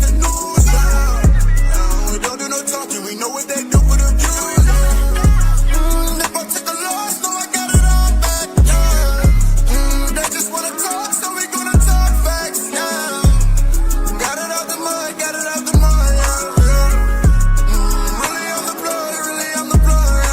watch the news. We don't do no talking, we know what they do for the views. If I took a loss, no, I got it all back. They just wanna talk, so we gonna talk facts. Got it out the mud, got it out the mud. Really on the blood, really on the blood.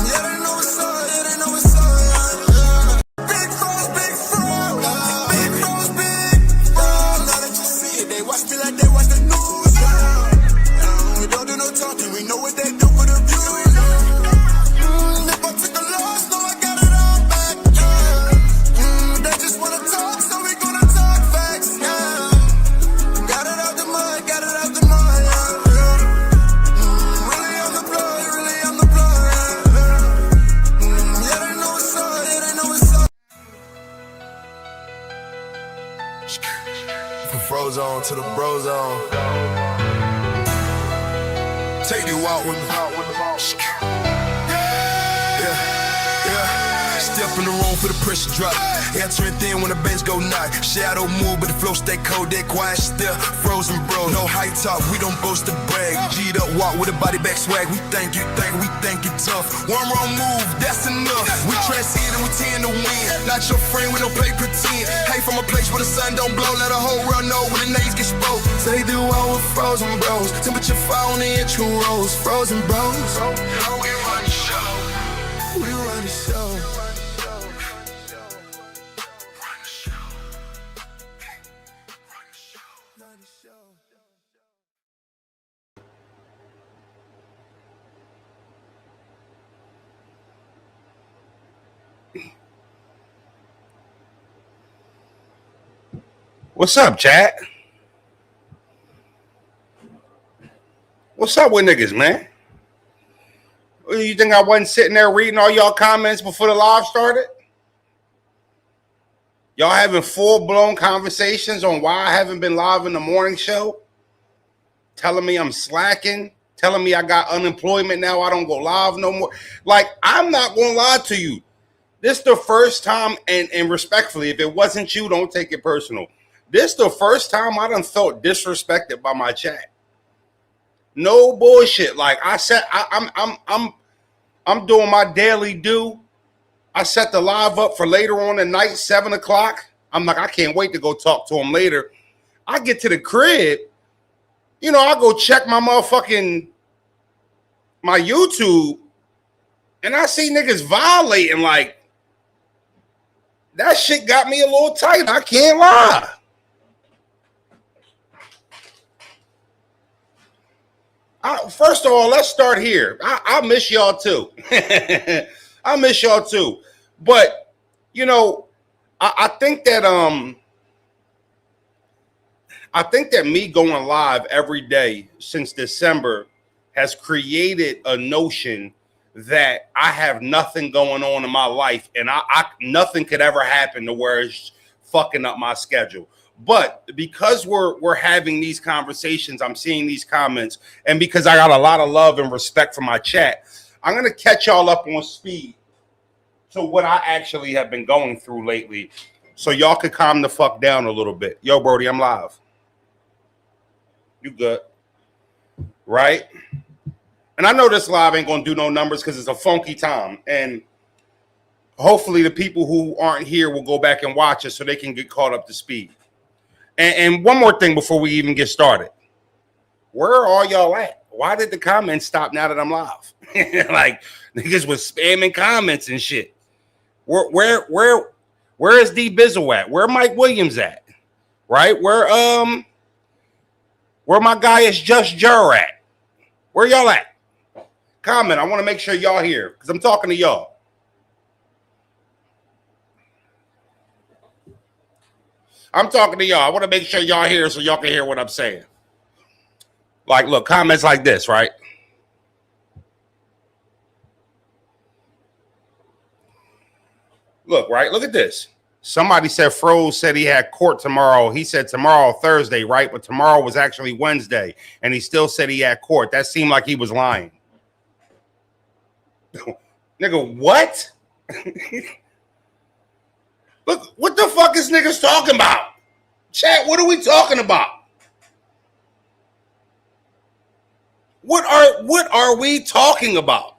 Yeah, they know it's up, yeah, they know it's up. Big froze, big froze. Big froze, big froze. Now that you see it, they watch me like they watch the news. We don't do no talking, we know what they do for the views. If I took a loss, no, I got it all back. They just wanna talk, so we gonna talk facts. Got it out the mud, got it out the mud. Really on the blood, really on the blood. Yeah, they know it's up, yeah, they know it's up. From Frozone to the Brozone. Take you out with me. Step in the room for the pressure drop. Answering thin when the bass go knock. Shadow move, but the flow stay cold, dead quiet still. Frozen bro, no high top, we don't boast to brag. G'd up, walk with a body back swag. We think you tough. One wrong move, that's enough. We transcend and we tend to win. Not your friend, we don't play pretend. Hey, from a place where the sun don't blow, let a whole world know when the names get spoke. Say do all with frozen bros. Temperature fall on the inch rose. Frozen bros. We run the show. We run the show. What's up, chat? What's up with niggas, man? You think I wasn't sitting there reading all y'all comments before the live started? Y'all having full-blown conversations on why I haven't been live in the morning show? Telling me I'm slacking? Telling me I got unemployment now, I don't go live no more? Like, I'm not going to lie to you. This is the first time, and respectfully, if it wasn't you, don't take it personal. This is the first time I done felt disrespected by my chat. No bullshit. Like I said, I'm doing my daily due. I set the live up for later on the night, 7 o'clock. I'm like, I can't wait to go talk to him later. I get to the crib, you know, I go check my YouTube, and I see niggas violating. Like, that shit got me a little tight. I can't lie. First of all, let's start here. I miss y'all too. I miss y'all too. But, you know, I think that me going live every day since December has created a notion that I have nothing going on in my life, and nothing could ever happen to where it's fucking up my schedule. But because we're having these conversations, I'm seeing these comments, and because I got a lot of love and respect for my chat, I'm going to catch y'all up on speed to what I actually have been going through lately, so y'all could calm the fuck down a little bit. Yo, Brody, I'm live. You good? Right? And I know this live ain't going to do no numbers because it's a funky time, and hopefully the people who aren't here will go back and watch it so they can get caught up to speed. And one more thing before we even get started. Where are all y'all at? Why did the comments stop now that I'm live? Like, niggas was spamming comments and shit. Where is D Bizzle at? Where Mike Williams at? Right? Where my guy is Just Jur at? Where y'all at? Comment. I want to make sure y'all here because I'm talking to y'all. I'm talking to y'all. I want to make sure y'all here so y'all can hear what I'm saying. Like, look, comments like this, right? Look, right? Look at this. Somebody said Froze said he had court tomorrow. He said tomorrow, Thursday, right? But tomorrow was actually Wednesday. And he still said he had court. That seemed like he was lying. Nigga, what? Look, what the fuck is niggas talking about? Chat, what are we talking about? What are we talking about?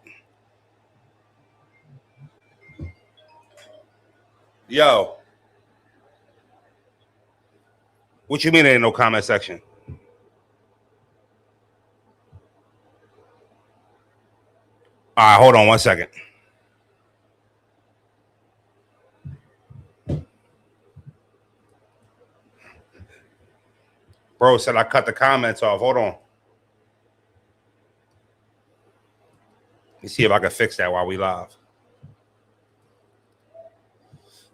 Yo, what you mean there ain't no comment section? All right, hold on 1 second. Bro said I cut the comments off. Hold on. Let me see if I can fix that while we live.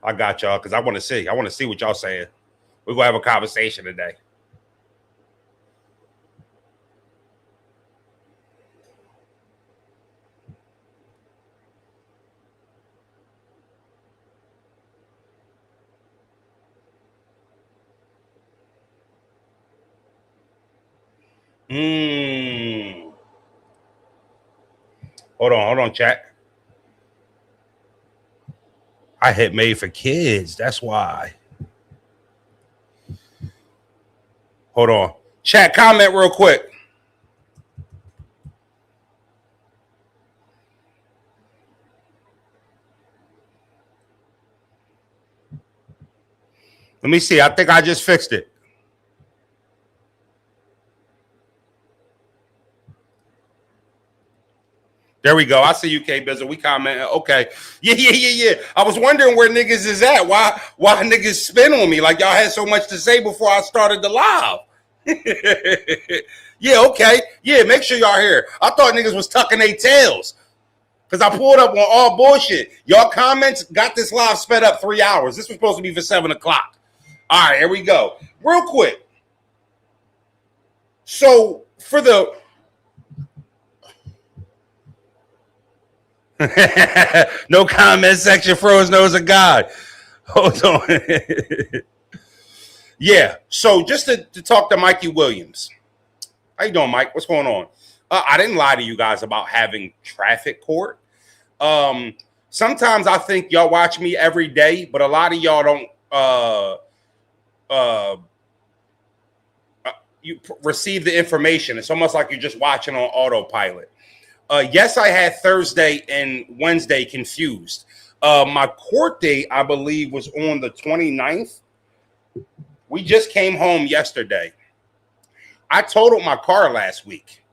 I got y'all because I want to see. I want to see what y'all saying. We're going to have a conversation today. Hold on, chat. I hit made for kids. That's why. Hold on. Chat, comment real quick. Let me see. I think I just fixed it. There we go. I see you, K Bizzle. We commenting. Okay. Yeah. I was wondering where niggas is at. Why niggas spin on me like y'all had so much to say before I started the live? Yeah, okay. Yeah, make sure y'all here. I thought niggas was tucking their tails because I pulled up on all bullshit. Y'all comments got this live sped up 3 hours. This was supposed to be for 7 o'clock. All right, here we go. Real quick. So for the no comment section, froze nose of God. Hold on. Yeah, so just to talk to Mikey Williams. How you doing, Mike? What's going on? I didn't lie to you guys about having traffic court. Sometimes I think y'all watch me every day, but a lot of y'all don't you receive the information. It's almost like you're just watching on autopilot. Yes, I had Thursday and Wednesday confused. My court date, I believe, was on the 29th. We just came home yesterday. I totaled my car last week.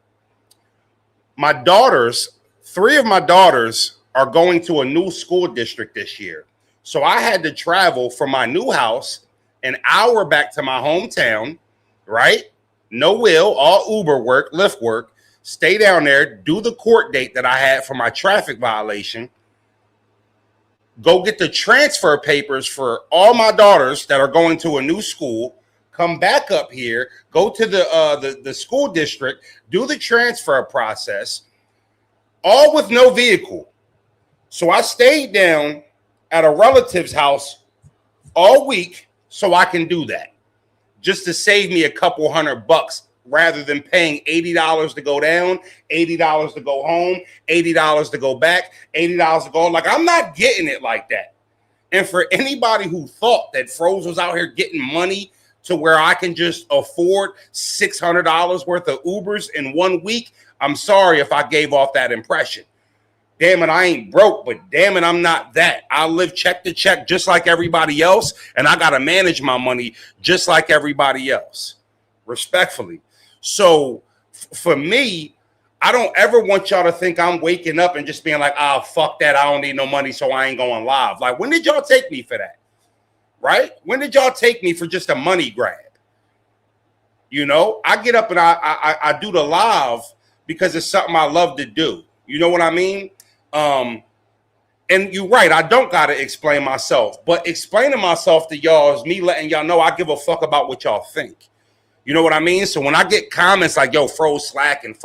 My daughters, 3 of my daughters are going to a new school district this year. So I had to travel from my new house an hour back to my hometown, right? No will, all Uber work, Lyft work. Stay down there, do the court date that I had for my traffic violation, go get the transfer papers for all my daughters that are going to a new school, come back up here, go to the school district, do the transfer process, all with no vehicle. So I stayed down at a relative's house all week so I can do that, just to save me a couple $100 rather than paying $80 to go down, $80 to go home, $80 to go back, $80 to go. Like, I'm not getting it like that. And for anybody who thought that Froze was out here getting money to where I can just afford $600 worth of Ubers in 1 week, I'm sorry if I gave off that impression. Damn it, I ain't broke, but damn it, I'm not that. I live check to check just like everybody else, and I got to manage my money just like everybody else, respectfully. So for me, I don't ever want y'all to think I'm waking up and just being like, oh, fuck that. I don't need no money, so I ain't going live. Like, when did y'all take me for that? Right? When did y'all take me for just a money grab? You know, I get up and I do the live because it's something I love to do. You know what I mean? And you're right. I don't got to explain myself, but explaining myself to y'all is me letting y'all know I give a fuck about what y'all think. You know what I mean? So when I get comments like, yo, Froze slacking,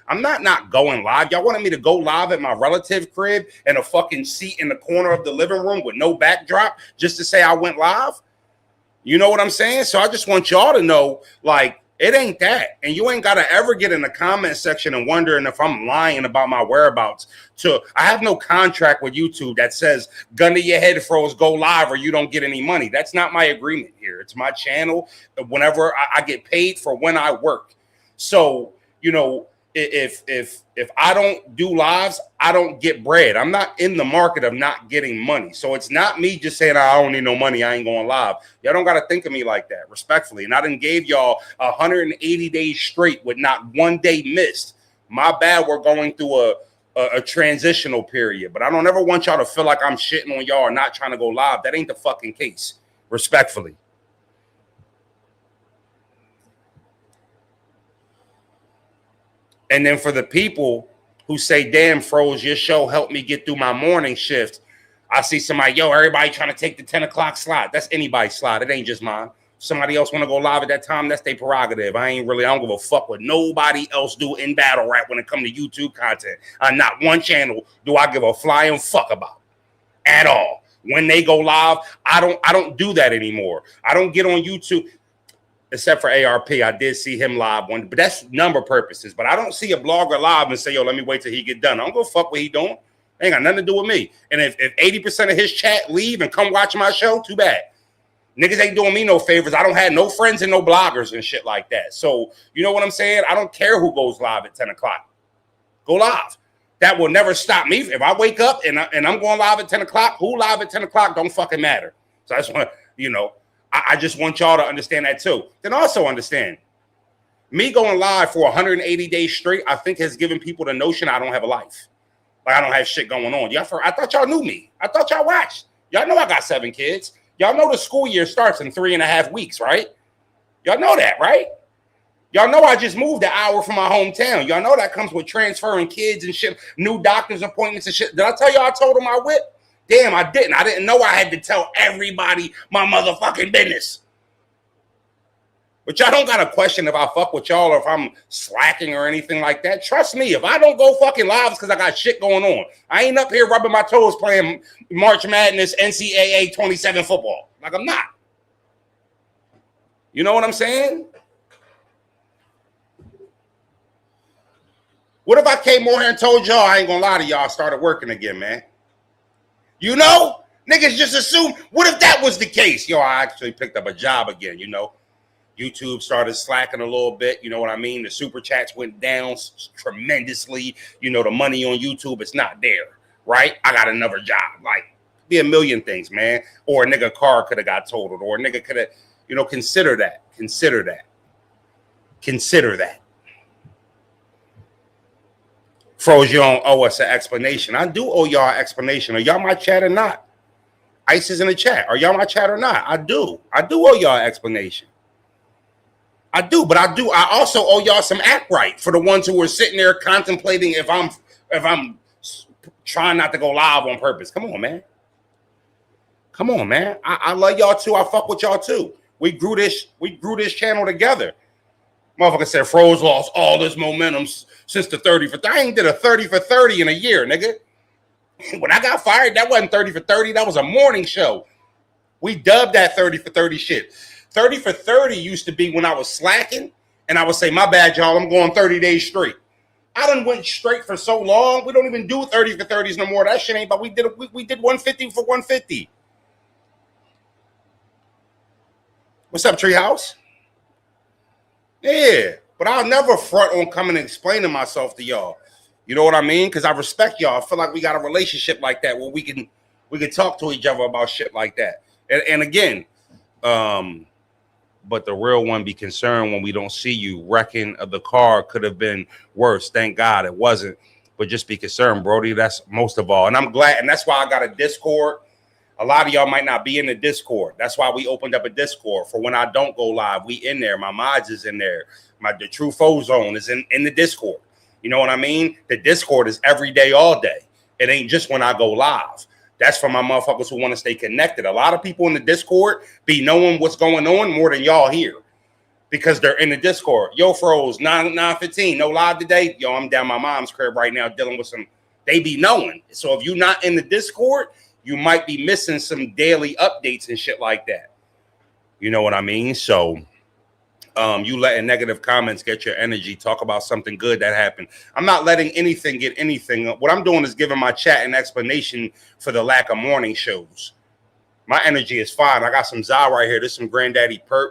I'm not going live. Y'all wanted me to go live at my relative crib and a fucking seat in the corner of the living room with no backdrop just to say I went live? You know what I'm saying? So I just want y'all to know, like, it ain't that. And you ain't got to ever get in the comment section and wondering if I'm lying about my whereabouts. I have no contract with YouTube that says, gun to your head, Froze, go live or you don't get any money. That's not my agreement here. It's my channel. Whenever I get paid for when I work. So, you know, if I don't do lives, I don't get bread. I'm not in the market of not getting money. So it's not me just saying I don't need no money, I ain't going live. Y'all don't got to think of me like that, respectfully. And I done gave y'all 180 days straight with not one day missed. My bad, we're going through a transitional period. But I don't ever want y'all to feel like I'm shitting on y'all or not trying to go live. That ain't the fucking case, respectfully. And then for the people who say, damn, Froze, your show helped me get through my morning shift. I see somebody, yo, everybody trying to take the 10 o'clock slot. That's anybody's slot. It ain't just mine. Somebody else want to go live at that time, that's their prerogative. I don't give a fuck what nobody else do in battle rap when it comes to YouTube content. Not one channel do I give a flying fuck about at all. When they go live, I don't do that anymore. I don't get on YouTube. Except for ARP, I did see him live one, but that's number purposes. But I don't see a blogger live and say, yo, let me wait till he get done. I don't go fuck what he doing. Ain't got nothing to do with me. And if 80% of his chat leave and come watch my show, too bad. Niggas ain't doing me no favors. I don't have no friends and no bloggers and shit like that. So, you know what I'm saying? I don't care who goes live at 10 o'clock. Go live. That will never stop me. If I wake up and I'm going live at 10 o'clock, who live at 10 o'clock don't fucking matter. So I just want to, I just want y'all to understand that too. Then also understand, me going live for 180 days straight, I think has given people the notion I don't have a life. Like I don't have shit going on. I thought y'all knew me. I thought y'all watched. Y'all know I got 7 kids. Y'all know the school year starts in 3.5 weeks, right? Y'all know that, right? Y'all know I just moved an hour from my hometown. Y'all know that comes with transferring kids and shit, new doctor's appointments and shit. Did I tell y'all I told them I whip? Damn, I didn't. I didn't know I had to tell everybody my motherfucking business. But y'all don't got to question if I fuck with y'all or if I'm slacking or anything like that. Trust me, if I don't go fucking live, it's because I got shit going on. I ain't up here rubbing my toes playing March Madness NCAA 27 football. Like I'm not. You know what I'm saying? What if I came on here and told y'all, I ain't gonna lie to y'all, I started working again, man? You know? Niggas just assume, what if that was the case? Yo, I actually picked up a job again, YouTube started slacking a little bit, you know what I mean? The super chats went down tremendously. The money on YouTube, it's not there, right? I got another job. Like, be a million things, man. Or a nigga car could have got totaled, or a nigga could have, consider that. Consider that. Froze, you don't owe us an explanation. I do owe y'all an explanation. Are y'all my chat or not? Ice is in the chat. Are y'all my chat or not? I do owe y'all an explanation. I do, but I also owe y'all some act right for the ones who were sitting there contemplating if I'm trying not to go live on purpose. Come on, man. I love y'all too. I fuck with y'all too. We grew this channel together. Motherfucker said Froze lost all this momentum since the 30 for 30. I ain't did a 30 for 30 in a year, nigga. When I got fired, that wasn't 30 for 30. That was a morning show. We dubbed that 30 for 30 shit. 30 for 30 used to be when I was slacking, and I would say, my bad, y'all, I'm going 30 days straight. I done went straight for so long, we don't even do 30 for 30s no more. That shit ain't, but we did 150 for 150. What's up, Treehouse? Yeah, but I'll never front on coming and explaining myself to y'all. You know what I mean? Because I respect y'all. I feel like we got a relationship like that where we can talk to each other about shit like that. And again, but the real one be concerned when we don't see you. Wrecking of the car could have been worse. Thank God it wasn't. But just be concerned, Brody. That's most of all. And I'm glad. And that's why I got a Discord. A lot of y'all might not be in the Discord. That's why we opened up a Discord for when I don't go live. We in there. My mods is in there. The True Foe Zone is in the Discord. You know what I mean? The Discord is every day, all day. It ain't just when I go live. That's for my motherfuckers who want to stay connected. A lot of people in the Discord be knowing what's going on more than y'all here because they're in the Discord. Yo, Froze, 9:15, no live today. Yo, I'm down my mom's crib right now dealing with some, they be knowing. So if you're not in the Discord, you might be missing some daily updates and shit like that. You know what I mean? So you letting negative comments get your energy. Talk about something good that happened. I'm not letting anything get anything. What I'm doing is giving my chat an explanation for the lack of morning shows. My energy is fine. I got some Za right here. This is some Granddaddy Perp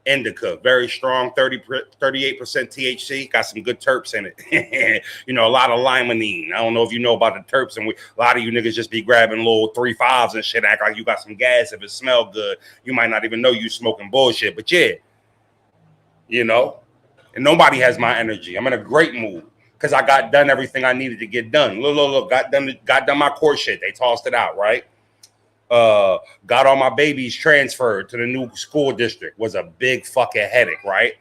indica, very strong, 38% THC, got some good terps in it. You know, a lot of limonene. I don't know if you know about the terps, and a lot of you niggas just be grabbing little 3.5s and shit, act like you got some gas. If it smell good, you might not even know you smoking bullshit. But yeah, you know, and nobody has my energy. I'm in a great mood because I got done everything I needed to get done. Look, got done my court shit. They tossed it out, right? Got all my babies transferred to the new school district. Was a big fucking headache, right?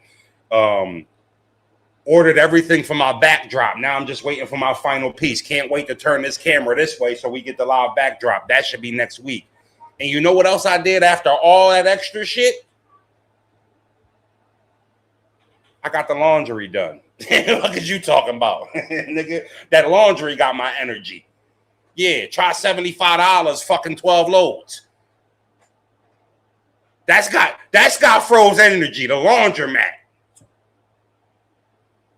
Ordered everything for my backdrop. Now I'm just waiting for my final piece. Can't wait to turn this camera this way so we get the live backdrop. That should be next week. And you know what else I did after all that extra shit? I got the laundry done. What is you talking about? Nigga, that laundry got my energy. Yeah, try $75, fucking 12 loads. That's got froze energy, the laundromat.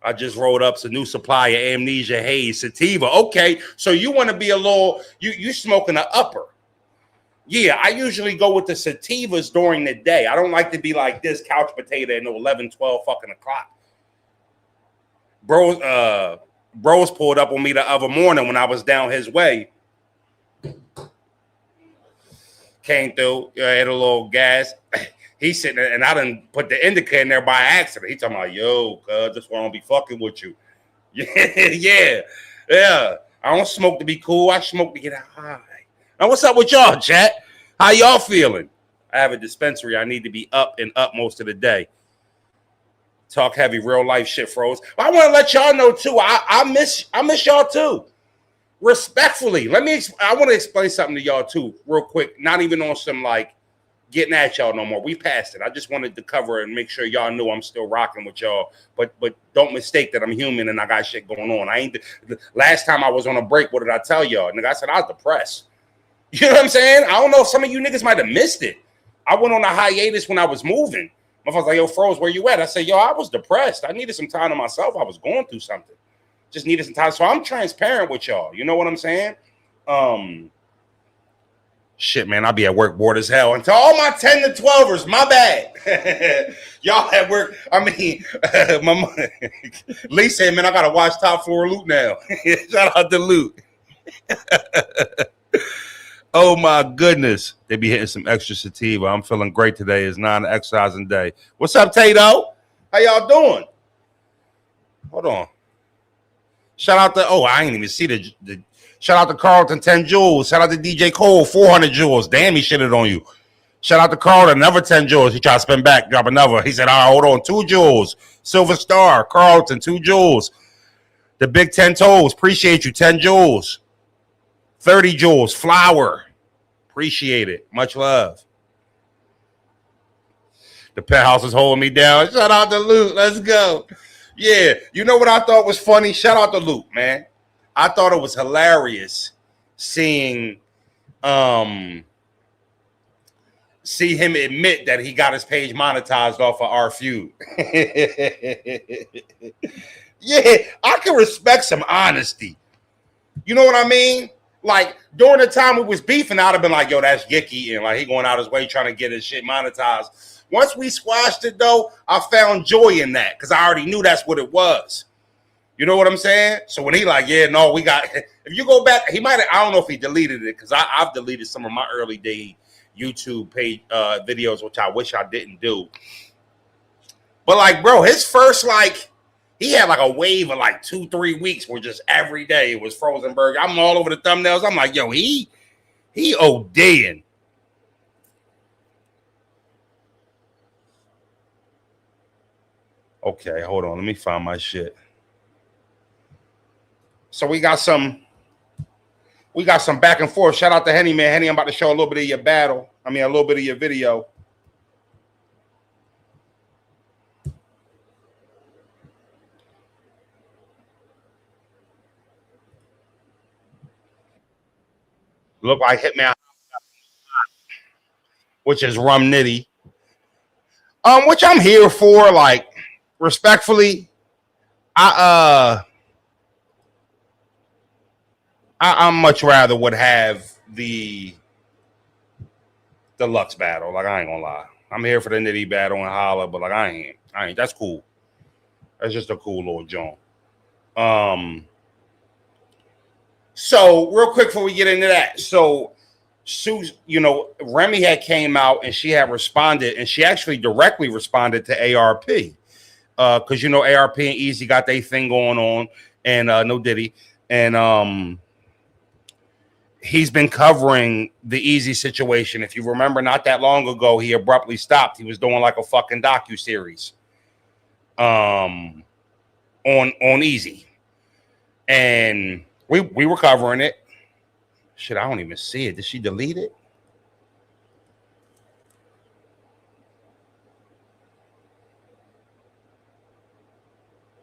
I just rolled up some new supply of Amnesia Haze Sativa. Okay, so you want to be a little, you smoking an upper. Yeah, I usually go with the sativas during the day. I don't like to be like this couch potato at 11, 12 fucking o'clock. Bros pulled up on me the other morning when I was down his way. Came through, had a little gas. He's sitting there, and I didn't put the indicator in there by accident. He talking about, yo, cuz, this one don't be fucking with you. Yeah. I don't smoke to be cool. I smoke to get high. Now, what's up with y'all, chat? How y'all feeling? I have a dispensary. I need to be up and up most of the day. Talk heavy, real life shit, froze. But I want to let y'all know too. I miss y'all too. Respectfully, I want to explain something to y'all too, real quick. Not even on some like getting at y'all no more. We passed it. I just wanted to cover and make sure y'all knew I'm still rocking with y'all. But don't mistake that I'm human and I got shit going on. Last time I was on a break, what did I tell y'all? Nigga, I said I was depressed. You know what I'm saying? I don't know if some of you niggas might have missed it. I went on a hiatus when I was moving. My father's like, yo, Froze, where you at? I said, yo, I was depressed. I needed some time to myself. I was going through something. Just needed some time. So I'm transparent with y'all. You know what I'm saying? Shit, man, I'll be at work bored as hell. And to all my 10 to 12ers, my bad. Y'all at work. I mean, Lee said, man, I got to watch Top Floor Loot now. Shout out to Loot. Oh, my goodness. They be hitting some extra sativa. I'm feeling great today. It's non-exercising day. What's up, Tato? How y'all doing? Hold on. Shout out to, I ain't even see the shout out to Carlton, 10 joules. Shout out to DJ Cole, 400 joules. Damn, he shitted on you. Shout out to Carlton, another 10 joules. He tried to spin back, drop another. He said, all right, hold on, 2 joules. Silver Star, Carlton, 2 joules. The Big 10 Toes, appreciate you, 10 joules. 30 joules, Flower. Appreciate it. Much love. The penthouse is holding me down. Shout out to Luke. Let's go. Yeah. You know what I thought was funny? Shout out to Luke, man. I thought it was hilarious seeing see him admit that he got his page monetized off of our feud. Yeah, I can respect some honesty. You know what I mean? Like, during the time we was beefing, I'd have been like, yo, that's yicky. And like, he going out his way trying to get his shit monetized. Once we squashed it, though, I found joy in that because I already knew that's what it was. You know what I'm saying? So when he like, yeah, no, we got, if you go back, he might have, I don't know if he deleted it because I've deleted some of my early day YouTube page videos, which I wish I didn't do. But like, bro, his first, like, he had like a wave of like 2-3 weeks where just every day it was Frozenberg. I'm all over the thumbnails. I'm like, yo, he ODing. Okay, hold on. Let me find my shit. So we got some back and forth. Shout out to Henny, man. Henny, I'm about to show a little bit of your battle. I mean, a little bit of your video. Look like Hitman, which is Rum Nitty. Which I'm here for, like, respectfully. I much rather would have the deluxe battle. Like, I ain't gonna lie. I'm here for the nitty battle and holla, but like I ain't. That's cool. That's just a cool little joint. So real quick before we get into that, so Sue, Remy had came out and she had responded, and she actually directly responded to ARP. Because ARP and Easy got their thing going on, and no Diddy. And he's been covering the Easy situation. If you remember, not that long ago, he abruptly stopped. He was doing like a fucking docuseries on Easy. And we were covering it. Shit, I don't even see it. Did she delete it?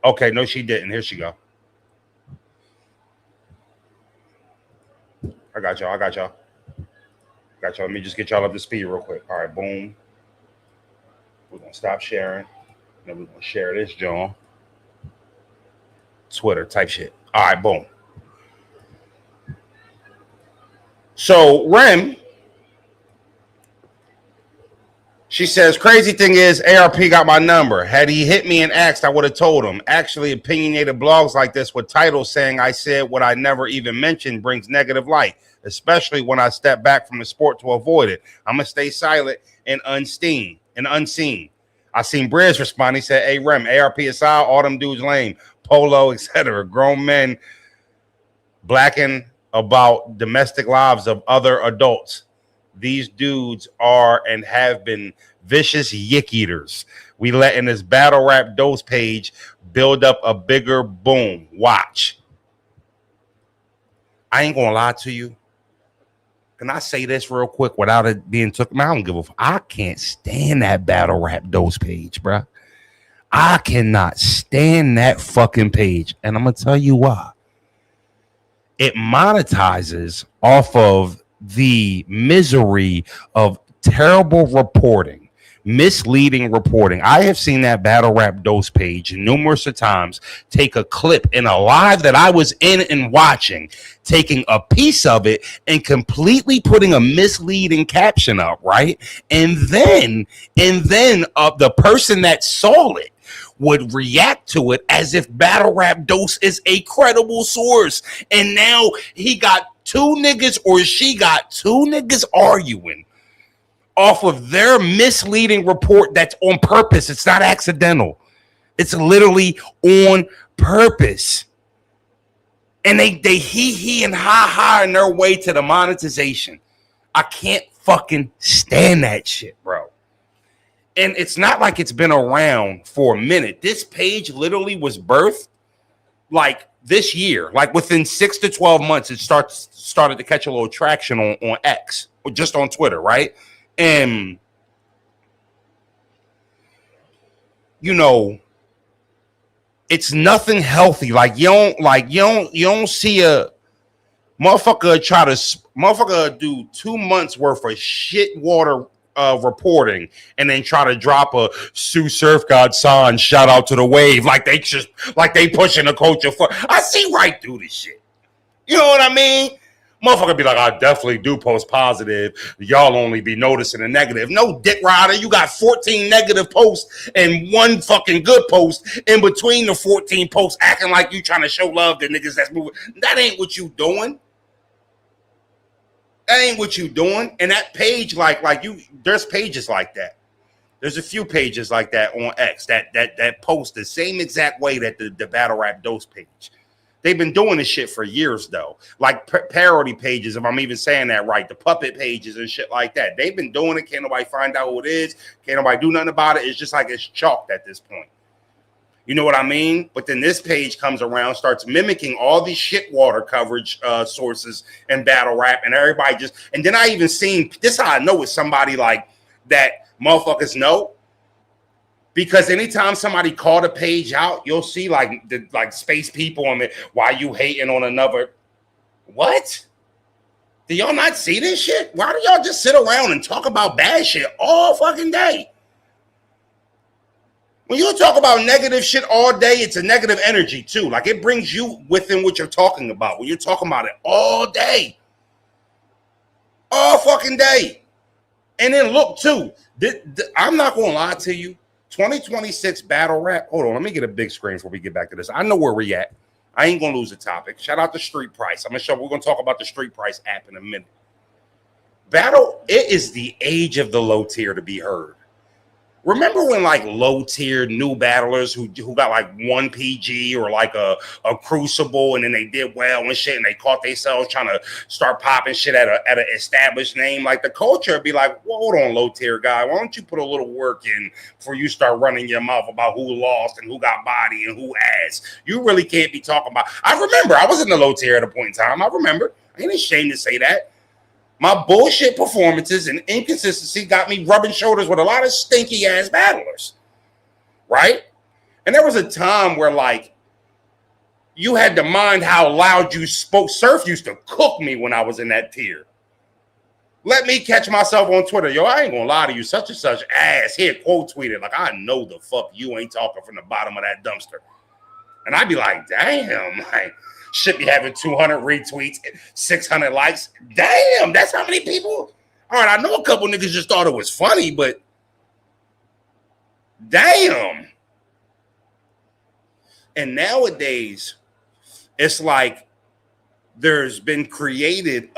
Okay, no, she didn't. Here she go. I got y'all. Let me just get y'all up to speed real quick. All right, boom. We're going to stop sharing. Then we're going to share this, John. Twitter type shit. All right, boom. So, Rem, she says, crazy thing is, ARP got my number. Had he hit me and asked, I would have told him. Actually, opinionated blogs like this with titles saying I said what I never even mentioned brings negative light, especially when I step back from the sport to avoid it. I'm going to stay silent and unseen. I seen Briz respond. He said, hey, Rem, ARP aside, all them dudes lame. Polo, etc. Grown men blacking about domestic lives of other adults. These dudes are and have been vicious yick eaters. We letting this battle rap dose page build up a bigger boom. Watch. I ain't gonna lie to you. Can I say this real quick without it being took? I don't give a. I can't stand that battle rap dose page, bro. I cannot stand that fucking page, and I'm gonna tell you why. It monetizes off of the misery of terrible reporting, misleading reporting. I have seen that battle rap dose page numerous of times take a clip in a live that I was in and watching, taking a piece of it and completely putting a misleading caption up, right? And then the person that saw it would react to it as if Battle Rap Dose is a credible source. And now he got two niggas, or she got two niggas arguing off of their misleading report that's on purpose. It's not accidental. It's literally on purpose. And they he and ha in their way to the monetization. I can't fucking stand that shit, bro. And it's not like it's been around for a minute. This page literally was birthed like this year. Like within 6 to 12 months, it started to catch a little traction on X, or just on Twitter, right? And it's nothing healthy. Like you don't see a motherfucker do 2 months worth of shit water reporting and then try to drop a Sue Surf God sign, shout out to the wave, like they pushing a culture for. I see right through this shit. You know what I mean? Motherfucker be like, I definitely do post positive. Y'all only be noticing the negative. No, dick rider, you got 14 negative posts and one fucking good post in between the 14 posts, acting like you trying to show love to niggas that's moving. That ain't what you doing. That ain't what you doing. And that page, there's pages like that. There's a few pages like that on X that post the same exact way that the Battle Rap Dose page. They've been doing this shit for years, though. Like parody pages, if I'm even saying that right, the puppet pages and shit like that. They've been doing it. Can't nobody find out who it is. Can't nobody do nothing about it. It's just like it's chalked at this point. You know what I mean? But then this page comes around, starts mimicking all these shit water coverage sources and battle rap, and everybody just. And then I even seen this. Is how I know it's somebody like that. Motherfuckers know, because anytime somebody called a page out, you'll see like space people on it. Why you hating on another? What? Do y'all not see this shit? Why do y'all just sit around and talk about bad shit all fucking day? When you talk about negative shit all day, it's a negative energy too. Like it brings you within what you're talking about. When you're talking about it all day. All fucking day. And then look too, I'm not going to lie to you. 2026 battle rap. Hold on, let me get a big screen before we get back to this. I know where we're at. I ain't going to lose the topic. Shout out to Street Price. We're going to talk about the Street Price app in a minute. Battle, it is the age of the low tier to be heard. Remember when like low tier new battlers who got like 1 PG or like a crucible, and then they did well and shit, and they caught themselves trying to start popping shit at an established name? Like the culture would be like, well, hold on, low tier guy, why don't you put a little work in before you start running your mouth about who lost and who got body and who ass? You really can't be talking about. I remember I was in the low tier at a point in time. I remember. I ain't ashamed to say that. My bullshit performances and inconsistency got me rubbing shoulders with a lot of stinky ass battlers, right? And there was a time where like you had to mind how loud you spoke. Surf used to cook me when I was in that tier. Let me catch myself on Twitter. Yo, I ain't gonna lie to you, such and such ass. Here, quote tweeted. Like, I know the fuck you ain't talking from the bottom of that dumpster. And I'd be like, damn, like, should be having 200 retweets, 600 likes. Damn, that's how many people? All right, I know a couple niggas just thought it was funny, but damn. And nowadays, it's like there's been created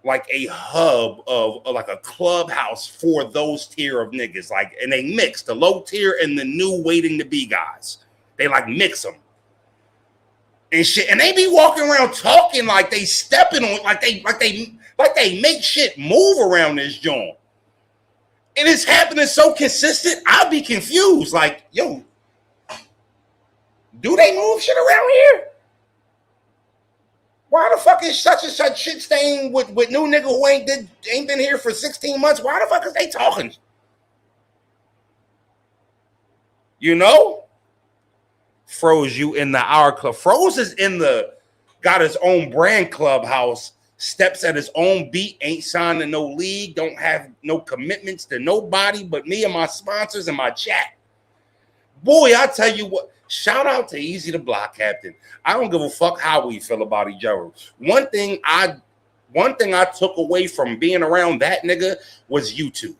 like a hub of like a clubhouse for those tier of niggas. Like, and they mix the low tier and the new waiting to be guys. They like mix them. And shit, and they be walking around talking like they stepping on, like they make shit move around this joint. And it's happening so consistent, I'll be confused. Like, yo, do they move shit around here? Why the fuck is such and such shit staying with new nigga who ain't been here for 16 months? Why the fuck is they talking? You know? Froze, you in the Hour Club. Froze is got his own brand clubhouse, steps at his own beat, ain't signed to no league, don't have no commitments to nobody but me and my sponsors and my chat. Boy, I tell you what, shout out to Easy the Block Captain. I don't give a fuck how we feel about each other. One thing I took away from being around that nigga was YouTube.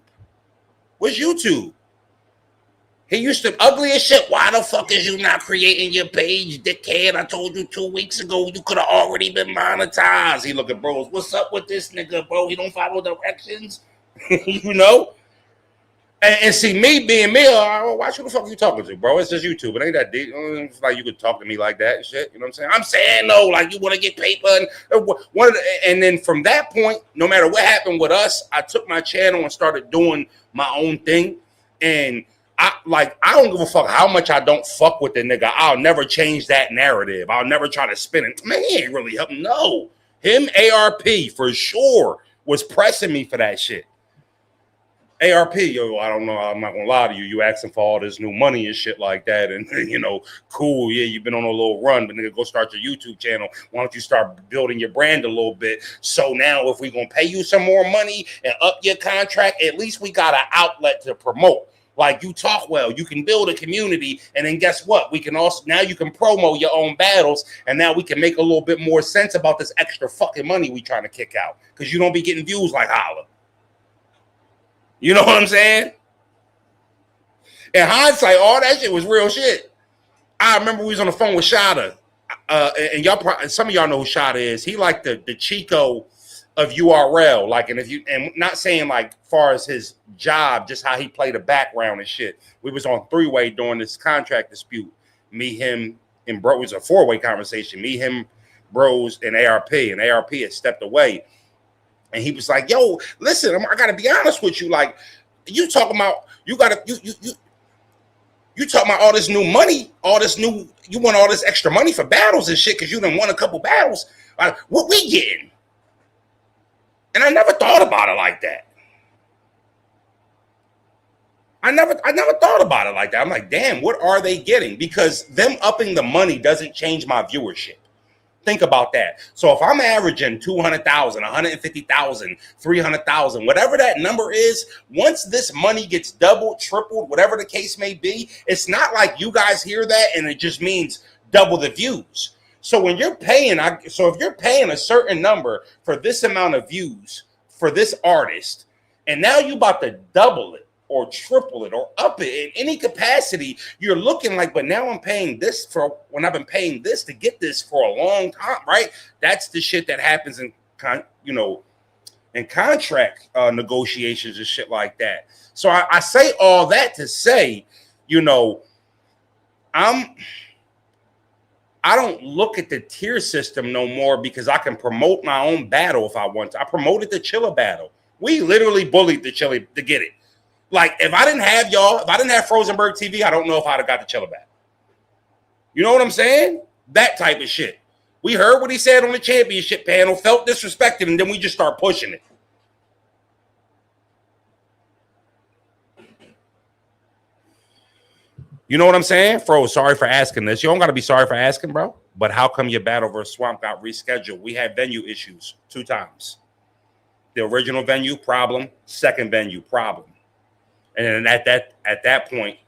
He used to ugly as shit. Why the fuck is you not creating your page, dickhead? I told you 2 weeks ago you could have already been monetized. He look at bros. What's up with this nigga, bro? He don't follow directions. You know? And see, me being me, why the fuck are you talking to, bro? It's just YouTube. It ain't that deep. It's like you could talk to me like that and shit. You know what I'm saying? I'm saying no, like you want to get paper. And then from that point, no matter what happened with us, I took my channel and started doing my own thing. And I don't give a fuck how much I don't fuck with the nigga. I'll never change that narrative. I'll never try to spin it. Man, he ain't really helping. No. Him, ARP, for sure, was pressing me for that shit. ARP, yo, I don't know. I'm not going to lie to you. You asking for all this new money and shit like that. And, you know, cool. Yeah, you've been on a little run, but nigga, go start your YouTube channel. Why don't you start building your brand a little bit? So now if we're going to pay you some more money and up your contract, at least we got an outlet to promote. Like, you talk well, you can build a community, and then guess what? We can also, now you can promo your own battles, and now we can make a little bit more sense about this extra fucking money we trying to kick out, because you don't be getting views like Holla. You know what I'm saying? In hindsight, all that shit was real shit. I remember we was on the phone with Shada, and y'all, some of y'all know who Shada is. He like the Chico of URL, like, and not saying like far as his job, just how he played the background and shit. We was on three-way during this contract dispute. Me, him, and bro. It was a four-way conversation. Me, him, bros, and ARP. And ARP had stepped away. And he was like, yo, listen, I gotta be honest with you. Like, you talking about you talking about all this new money, you want all this extra money for battles and shit because you done won a couple battles. What we getting? And I never thought about it like that. I never thought about it like that. I'm like, damn, what are they getting? Because them upping the money doesn't change my viewership. Think about that. So if I'm averaging 200,000, 150,000, 300,000, whatever that number is, once this money gets doubled, tripled, whatever the case may be, it's not like you guys hear that and it just means double the views. So when you're paying, if you're paying a certain number for this amount of views for this artist, And now you about to double it or triple it or up it in any capacity. You're looking like, but now I'm paying this for when I've been paying this to get this for a long time, right? That's the shit that happens in in contract negotiations and shit like that. So I say all that to say, I don't look at the tier system no more because I can promote my own battle if I want to. I promoted the Chilla battle. We literally bullied the Chilla to get it. Like, if I didn't have y'all, if I didn't have Frozenberg TV, I don't know if I'd have got the Chilla battle. You know what I'm saying? That type of shit. We heard what he said on the championship panel, felt disrespected, and then we just start pushing it. You know what I'm saying? Fro, sorry for asking this. You don't got to be sorry for asking, bro. But how come your battle versus Swamp got rescheduled? We had venue issues 2 times. The original venue, problem. Second venue, problem. And then at that point,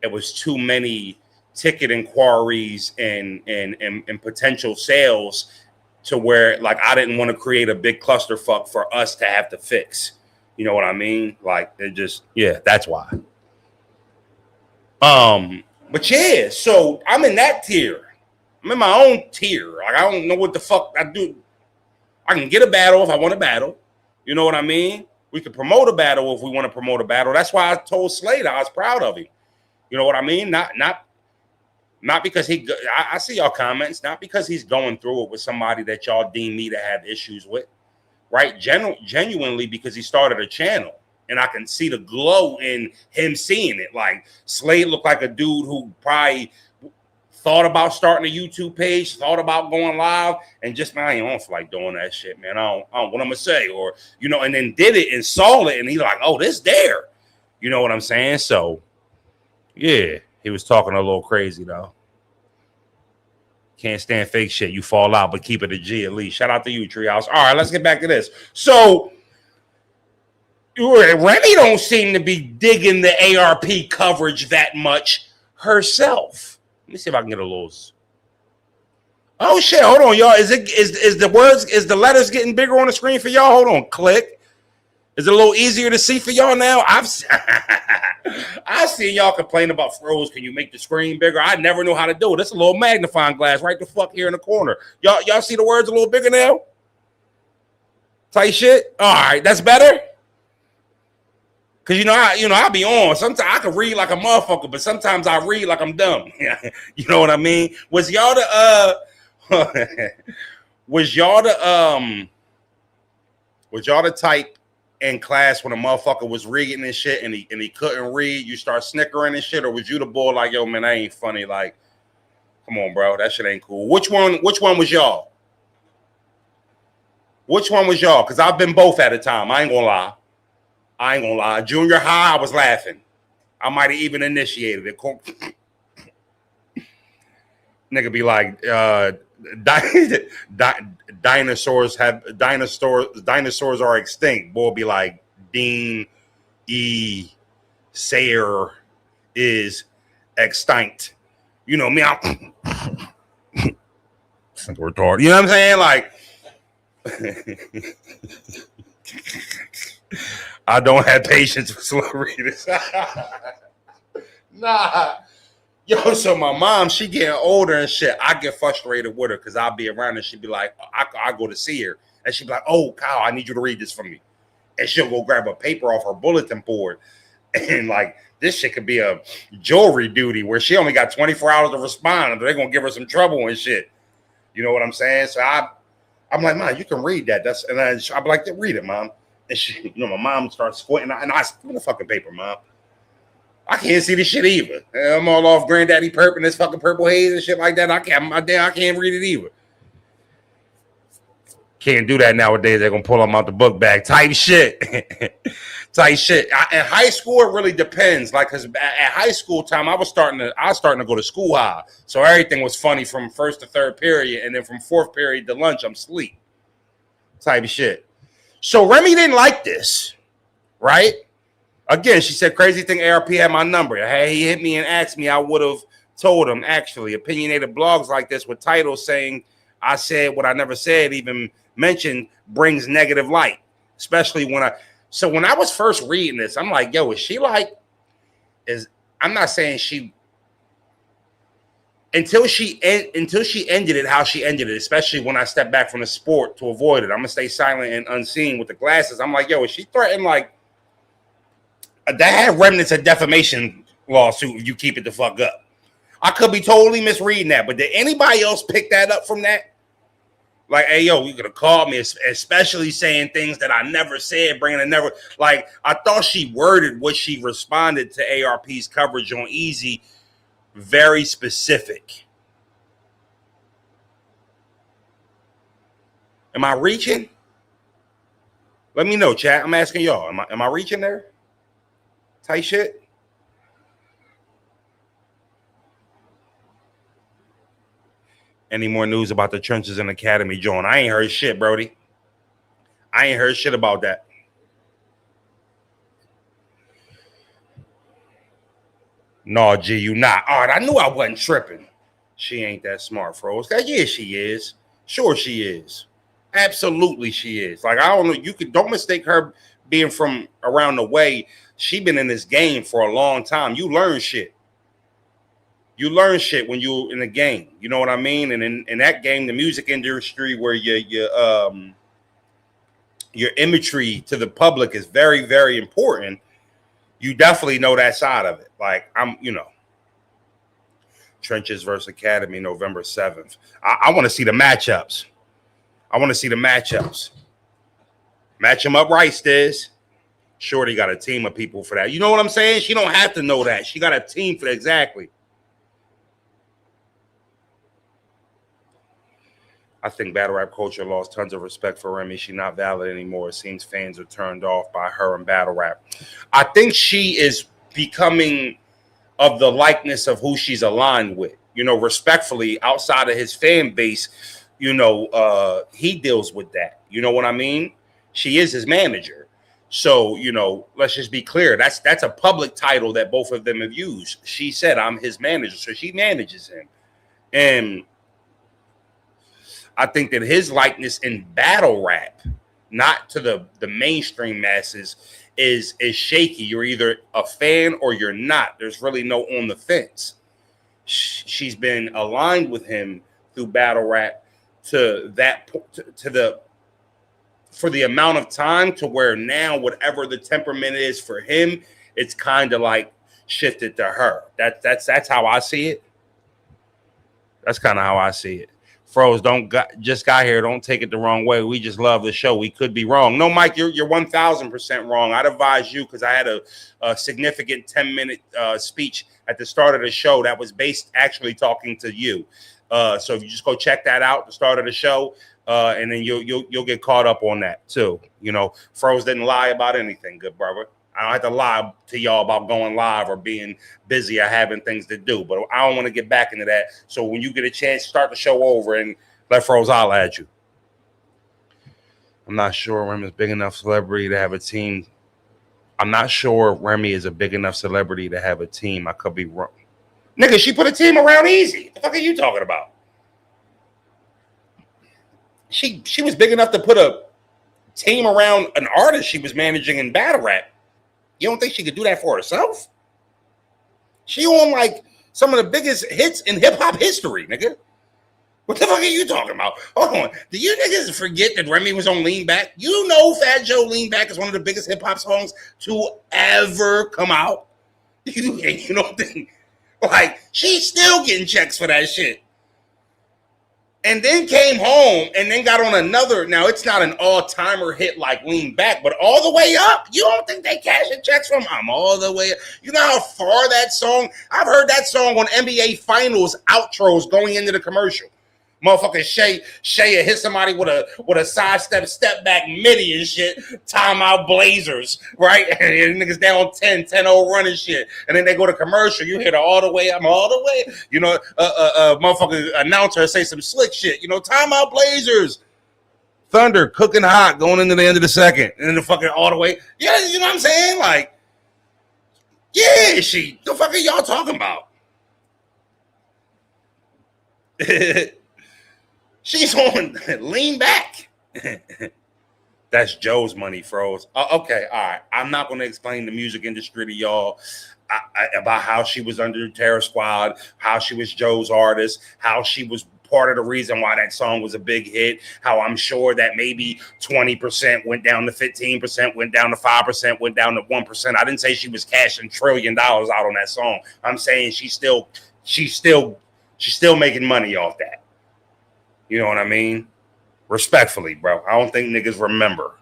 it was too many ticket inquiries and potential sales to where, like, I didn't want to create a big clusterfuck for us to have to fix. You know what I mean? Like, it just, yeah, that's why. But yeah, so I'm in that tier. I'm in my own tier. Like, I don't know what the fuck I do. I can get a battle if I want a battle. You know what I mean? We can promote a battle if we want to promote a battle. That's why I told Slater I was proud of him. You know what I mean? Not because I see y'all comments, not because he's going through it with somebody that y'all deem me to have issues with, right? Genuinely because he started a channel. And I can see the glow in him seeing it. Like, Slade looked like a dude who probably thought about starting a YouTube page, thought about going live, and just, man, I ain't on for like doing that shit, man. I don't what I'm gonna say, or and then did it and saw it, and he's like, oh, this there. You know what I'm saying? So, yeah, he was talking a little crazy though. Can't stand fake shit. You fall out, but keep it a G at least. Shout out to you, Treehouse. All right, let's get back to this. So, Remy don't seem to be digging the ARP coverage that much herself. Let me see if I can get a little. Oh shit! Hold on, y'all. Is the letters getting bigger on the screen for y'all? Hold on, click. Is it a little easier to see for y'all now? I've seen y'all complain about Froze. Can you make the screen bigger? I never knew how to do it. It's a little magnifying glass right the fuck here in the corner. Y'all see the words a little bigger now? Tight shit. All right, that's better. Cause I be on. Sometimes I can read like a motherfucker, but sometimes I read like I'm dumb. You know what I mean? Was y'all the type in class when a motherfucker was reading and shit and he couldn't read, you start snickering and shit, or was you the boy like, yo, man, that ain't funny? Like, come on, bro, that shit ain't cool. Which one was y'all? Which one was y'all? Cause I've been both at a time. I ain't gonna lie. Junior high, I was laughing. I might have even initiated it. Nigga be like, dinosaurs are extinct. Boy be like, Dean E. Sayer is extinct. You know me, I'm retarded. You know what I'm saying? Like, I don't have patience for slow readers. Nah. Yo, so my mom, she getting older and shit. I get frustrated with her because I'll be around and she'd be like, I go to see her. And she'd be like, oh, Kyle, I need you to read this for me. And she'll go grab a paper off her bulletin board. And like, this shit could be a jewelry duty where she only got 24 hours to respond. And they're going to give her some trouble and shit. You know what I'm saying? So I'm like, Mom, you can read that. And I'll be like, read it, Mom. And she, my mom starts squinting. And I give me the fucking paper, Mom. I can't see this shit either. I'm all off Granddaddy Perp and this fucking Purple Haze and shit like that. I can't read it either. Can't do that nowadays. They're gonna pull them out the book bag. Type shit. Type shit. In high school, it really depends. Like, cause at high school time, I was starting to go to school high. So everything was funny from first to third period, and then from fourth period to lunch, I'm asleep. Type of shit. So Remy didn't like this, right? Again, she said, crazy thing, ARP had my number. Hey, he hit me and asked me, I would have told him. Actually, opinionated blogs like this with titles saying I said what I never said, even mentioned, brings negative light. Especially when So when I was first reading this, I'm like, yo, is she like, I'm not saying she, until she ended it how she ended it, especially when I stepped back from the sport to avoid it. I'm gonna stay silent and unseen with the glasses. I'm like, yo, is she threatened like that had remnants of defamation lawsuit if you keep it the fuck up? I could be totally misreading that, but did anybody else pick that up from that? Like, hey, yo, you could have called me, especially saying things that I never said, bringing it never. Like, I thought she worded what she responded to ARP's coverage on Easy very specific. Am I reaching? Let me know, chat. I'm asking y'all. Am I reaching there? Tight shit? Any more news about the trenches and academy, John? I ain't heard shit, Brody. I ain't heard shit about that. No, G, you not. All right, I knew I wasn't tripping. She ain't that smart, Froze. Yeah, she is. Sure, she is. Absolutely, she is. Like, I don't know. Don't mistake her being from around the way. She been in this game for a long time. You learn shit. You learn shit when you're in the game. You know what I mean? And in that game, the music industry, where your imagery to the public is very, very important. You definitely know that side of it. Like, Trenches versus Academy, November 7th. I want to see the matchups. Match them up right, Stiz. Shorty got a team of people for that. You know what I'm saying? She don't have to know that. She got a team for that. Exactly. I think battle rap culture lost tons of respect for Remy. She's not valid anymore. It seems fans are turned off by her and battle rap. I think she is becoming of the likeness of who she's aligned with. Respectfully, outside of his fan base, he deals with that. You know what I mean? She is his manager. So, let's just be clear. That's a public title that both of them have used. She said, I'm his manager. So she manages him. And I think that his likeness in battle rap, not to the mainstream masses, is shaky. You're either a fan or you're not. There's really no on the fence. She's been aligned with him through battle rap for the amount of time to where now whatever the temperament is for him, it's kind of like shifted to her. That's how I see it. That's kind of how I see it. Froze, just got here. Don't take it the wrong way. We just love the show. We could be wrong. No, Mike, you're 1,000% wrong. I'd advise you, because I had a significant 10-minute speech at the start of the show that was based actually talking to you. So if you just go check that out, the start of the show, and then you'll get caught up on that too. Froze didn't lie about anything, good brother. I don't have to lie to y'all about going live or being busy or having things to do, but I don't want to get back into that. So when you get a chance, start the show over and let Froze holler at you. I'm not sure Remy is big enough celebrity to have a team. I'm not sure Remy is a big enough celebrity to have a team. I could be wrong. Nigga, she put a team around Easy. What the fuck are you talking about? She was big enough to put a team around an artist she was managing in battle rap. You don't think she could do that for herself? She on like some of the biggest hits in hip hop history, nigga. What the fuck are you talking about? Hold on. Do you niggas forget that Remy was on Lean Back? You know Fat Joe Lean Back is one of the biggest hip hop songs to ever come out. You don't think, like, she's still getting checks for that shit. And then came home and then got on another. Now, it's not an all-timer hit like Lean Back, but All the Way Up. You don't think they cashing checks from I'm All the Way Up? You know how far that song? I've heard that song on NBA Finals outros going into the commercial. Motherfucking Shea hit somebody with a sidestep, step back midi and shit. Timeout Blazers, right? And niggas down 10-0 running shit. And then they go to commercial. You hear the All the Way, I'm all the way. Motherfucking announcer say some slick shit. Timeout Blazers. Thunder cooking hot going into the end of the second. And then the fucking All the Way. Yeah, you know what I'm saying? Like, yeah, the fuck are y'all talking about? She's on Lean Back. That's Joe's money, froze. Okay, all right. I'm not going to explain the music industry to y'all about how she was under the Terror Squad, how she was Joe's artist, how she was part of the reason why that song was a big hit, how I'm sure that maybe 20% went down to 15%, went down to 5%, went down to 1%. I didn't say she was cashing $1 trillion out on that song. I'm saying she's still making money off that. You know what I mean? Respectfully, bro. I don't think niggas remember.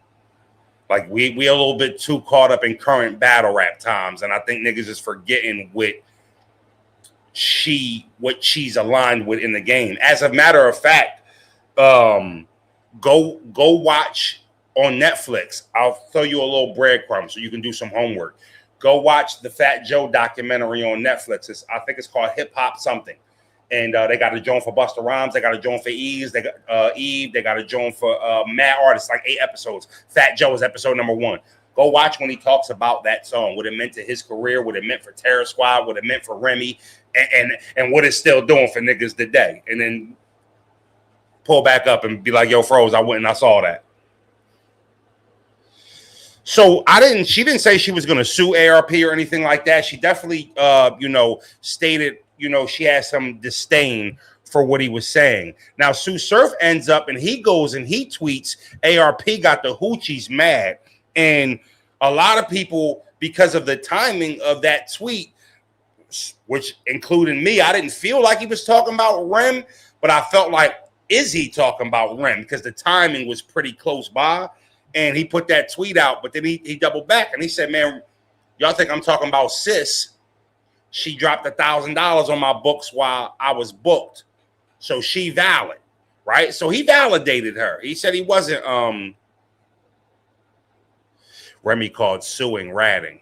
Like we a little bit too caught up in current battle rap times, and I think niggas is forgetting what she's aligned with in the game. As a matter of fact, go watch on Netflix. I'll throw you a little breadcrumb so you can do some homework. Go watch the Fat Joe documentary on Netflix. I think it's called Hip Hop Something. And they got a joint for Busta Rhymes. They got a joint for Eve. They got Eve. They got a joint for Mad Artists, like 8 episodes. Fat Joe is episode number 1. Go watch when he talks about that song, what it meant to his career, what it meant for Terror Squad, what it meant for Remy, and what it's still doing for niggas today. And then pull back up and be like, yo, froze, I went and I saw that. So she didn't say she was going to sue ARP or anything like that. She definitely, stated, she has some disdain for what he was saying. Now, Sue Surf ends up and he goes and he tweets, ARP got the hoochies mad. And a lot of people, because of the timing of that tweet, which included me, I didn't feel like he was talking about Rem, but I felt like, is he talking about Rem? Because the timing was pretty close by. And he put that tweet out, but then he doubled back and he said, man, y'all think I'm talking about sis? She dropped $1,000 on my books while I was booked. So she valid, right? So he validated her. He said he wasn't, Remy called suing ratting.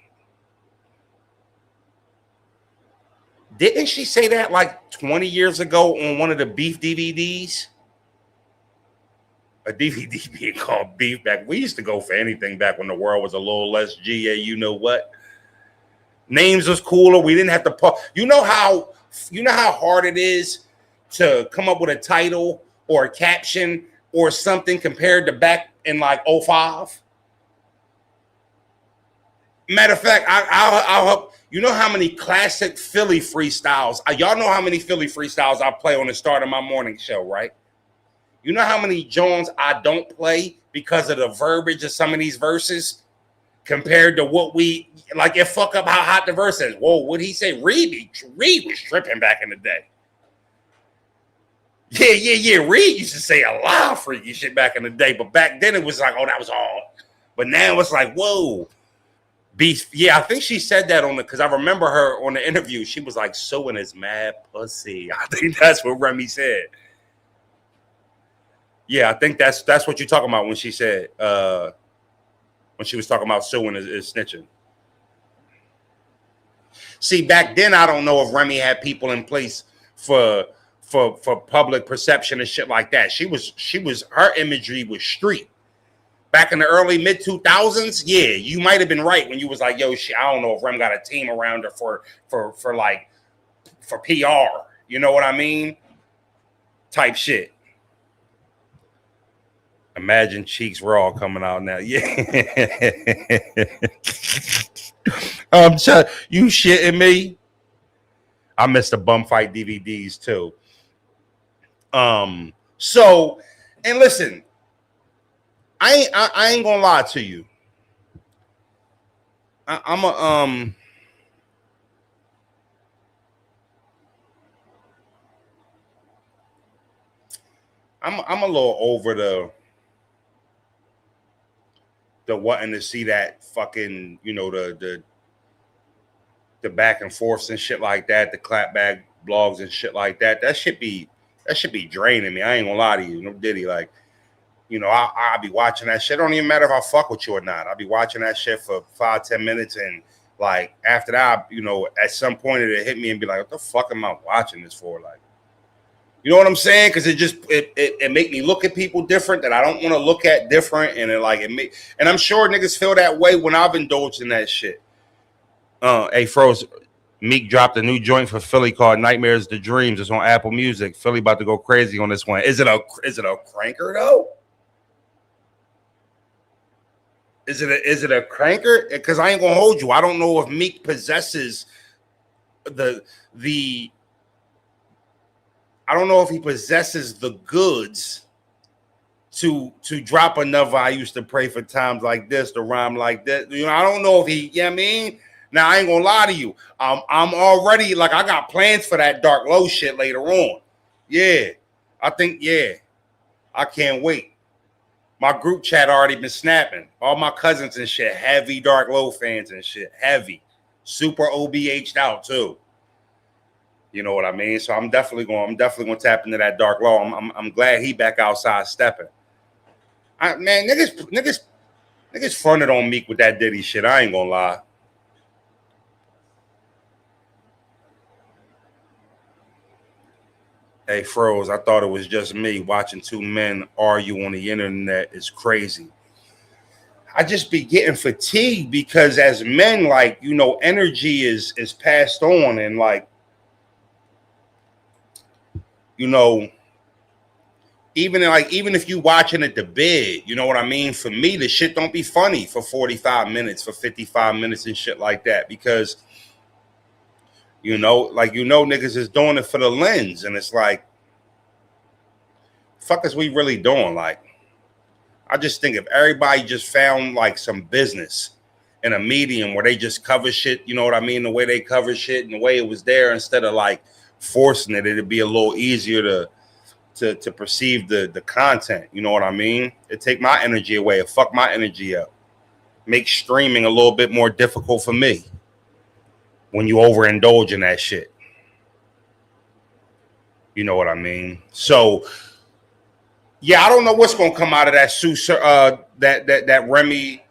Didn't she say that like 20 years ago on one of the Beef DVDs? A DVD being called Beef back. We used to go for anything back when the world was a little less GA, you know what? Names was cooler. We didn't have to you know how hard it is to come up with a title or a caption or something compared to back in like 05? Matter of fact, I'll help. You know how many classic Philly freestyles? Y'all know how many Philly freestyles I play on the start of my morning show, right? You know how many Jones I don't play because of the verbiage of some of these verses compared to what we like. It fuck up how hot the verse is. Whoa, what'd he say? Reed was tripping back in the day. Yeah. Reed used to say a lot of freaky shit back in the day, but back then it was like, oh, that was all. But now it's like, whoa. Beast. Yeah, I think she said that because I remember her on the interview. She was like, suing his mad pussy. I think that's what Remy said. Yeah, I think that's what you're talking about when she said when she was talking about suing is snitching. See, back then I don't know if Remy had people in place for public perception and shit like that. She was her imagery was street. Back in the early mid 2000s, yeah, you might have been right when you was like, yo, shit, I don't know if Rem got a team around her for PR. You know what I mean? Type shit. Imagine Cheeks Raw coming out now. Yeah. You shitting me? I missed the bum fight DVDs too. So, and listen, I ain't gonna lie to you. I'm a little over the wanting to see that fucking, you know, the back and forths and shit like that, the clapback blogs and shit like that. That should be draining me. I ain't gonna lie to you. No Diddy, like, you know, I'll be watching that shit. It don't even matter if I fuck with you or not. I'll be watching that shit for 5-10 minutes, and like after that, you know, at some point it'll hit me and be like, what the fuck am I watching this for? Like, you know what I'm saying? Because it make me look at people different that I don't want to look at different, and and I'm sure niggas feel that way when I've indulged in that shit. Hey, Froze, Meek dropped a new joint for Philly called Nightmares to Dreams. It's on Apple Music. Philly about to go crazy on this one. Is it a cranker though? Is it a cranker? Because I ain't gonna hold you. I don't know if Meek possesses the I don't know if he possesses the goods to drop another I used to pray for times like this, to rhyme like that. You know, I don't know if he, you know what I mean? Now I ain't gonna lie to you. I'm already like I got plans for that Dark Low shit later on. Yeah. I think, yeah. I can't wait. My group chat already been snapping. All my cousins and shit, heavy Dark Low fans and shit. Heavy. Super OBH'd out too. You know what I mean? So I'm definitely gonna tap into that Dark Low. I'm glad he back outside stepping. Man, niggas fronted on Meek with that Diddy shit. I ain't gonna lie. Hey, Froze, I thought it was just me. Watching two men argue on the internet is crazy. I just be getting fatigued because as men, like, you know, energy is passed on, and like, you know, even if you watching a debate, you know what I mean? For me, the shit don't be funny for 45 minutes, for 55 minutes and shit like that, because you know, like, you know, niggas is doing it for the lens, and it's like, fuck is we really doing? Like, I just think if everybody just found like some business in a medium where they just cover shit, you know what I mean? The way they cover shit and the way it was there, instead of like forcing it, it'd be a little easier to perceive the content. You know what I mean? It take my energy away. It fuck my energy up. Make streaming a little bit more difficult for me when you overindulge in that shit. You know what I mean? So yeah, I don't know what's gonna come out of that that Remy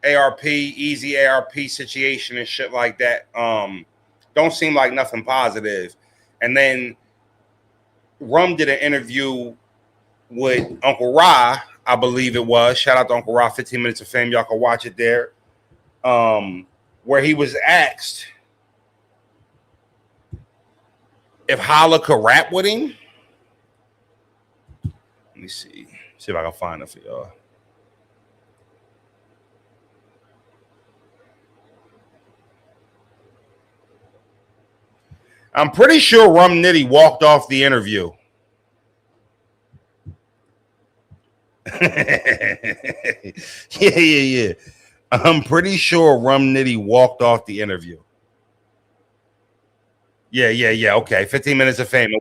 ARP, easy ARP situation and shit like that. Don't seem like nothing positive. And then Rum did an interview with Uncle Ra, I believe it was. Shout out to Uncle Ra, 15 Minutes of Fame. Y'all can watch it there. Where he was asked if Holla could rap with him. Let me see if I can find it for y'all. I'm pretty sure Rum Nitty walked off the interview. Yeah. I'm pretty sure Rum Nitty walked off the interview. Yeah. Okay, 15 Minutes of Fame.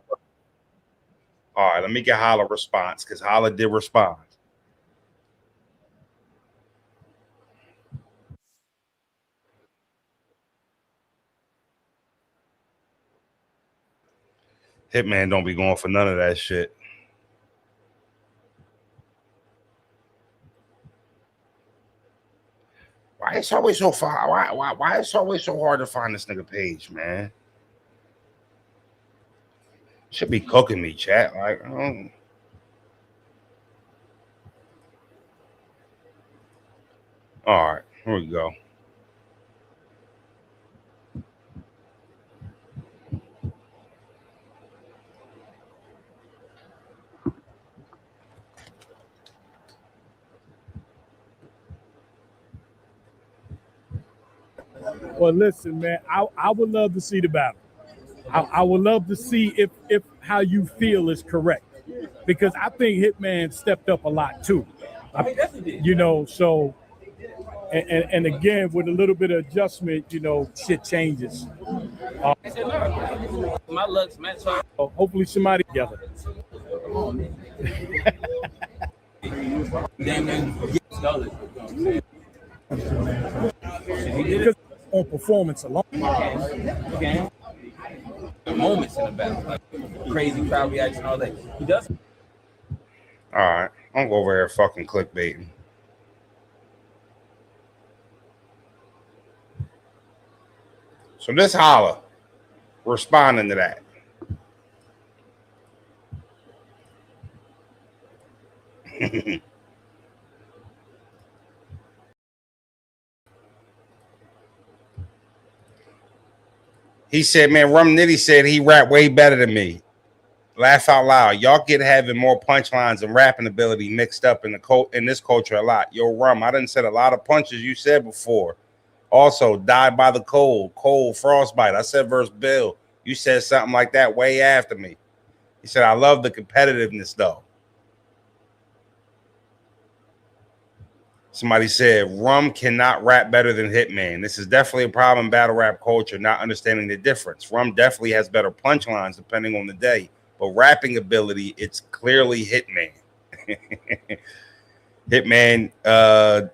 All right, let me get Holla response, because Holla did respond. Hitman don't be going for none of that shit. Why it's always so far? Why it's always so hard to find this nigga page, man? Should be cooking me, chat. Like, all right, here we go. Well, listen, man, I would love to see the battle. I would love to see if how you feel is correct, because I think Hitman stepped up a lot too. You know, so and again with a little bit of adjustment, you know, shit changes. My looks match. Hopefully somebody together. Because on performance alone. Okay. Moments in the battle, like crazy crowd reaction, all that. He does. All right, I'm gonna go over here fucking clickbaiting. So this Holla responding to that. He said, man, Rum Nitty said he rap way better than me. Laugh out loud. Y'all get having more punchlines and rapping ability mixed up in this culture a lot. Yo, Rum, I done said a lot of punches you said before. Also, die by the cold, frostbite. I said verse Bill. You said something like that way after me. He said, I love the competitiveness, though. Somebody said, Rum cannot rap better than Hitman. This is definitely a problem in battle rap culture, not understanding the difference. Rum definitely has better punchlines depending on the day, but rapping ability, it's clearly Hitman. Hitman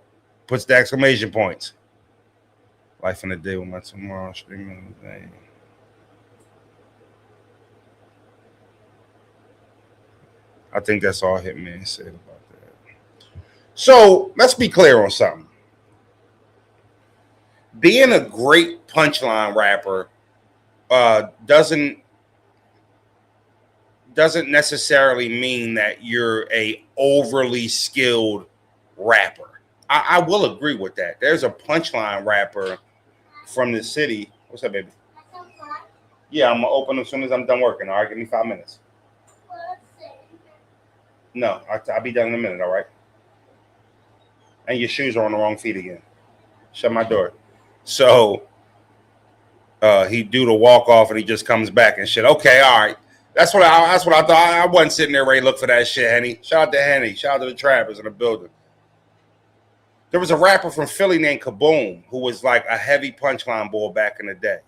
puts the exclamation points. Life in a day with my tomorrow streaming today. I think that's all Hitman said about that. So let's be clear on something. Being a great punchline rapper doesn't necessarily mean that you're a overly skilled rapper. I will agree with that. There's a punchline rapper from the city. What's up, baby? Yeah, I'm gonna open as soon as I'm done working. All right, give me 5 minutes. No, I'll be done in a minute. All right. And your shoes are on the wrong feet again. Shut my door. So he do the walk off and he just comes back and shit. Okay, all right. That's what I thought. I wasn't sitting there ready to look for that shit, Henny. Shout out to Henny. Shout out to the trappers in the building. There was a rapper from Philly named Kaboom who was like a heavy punchline boy back in the day.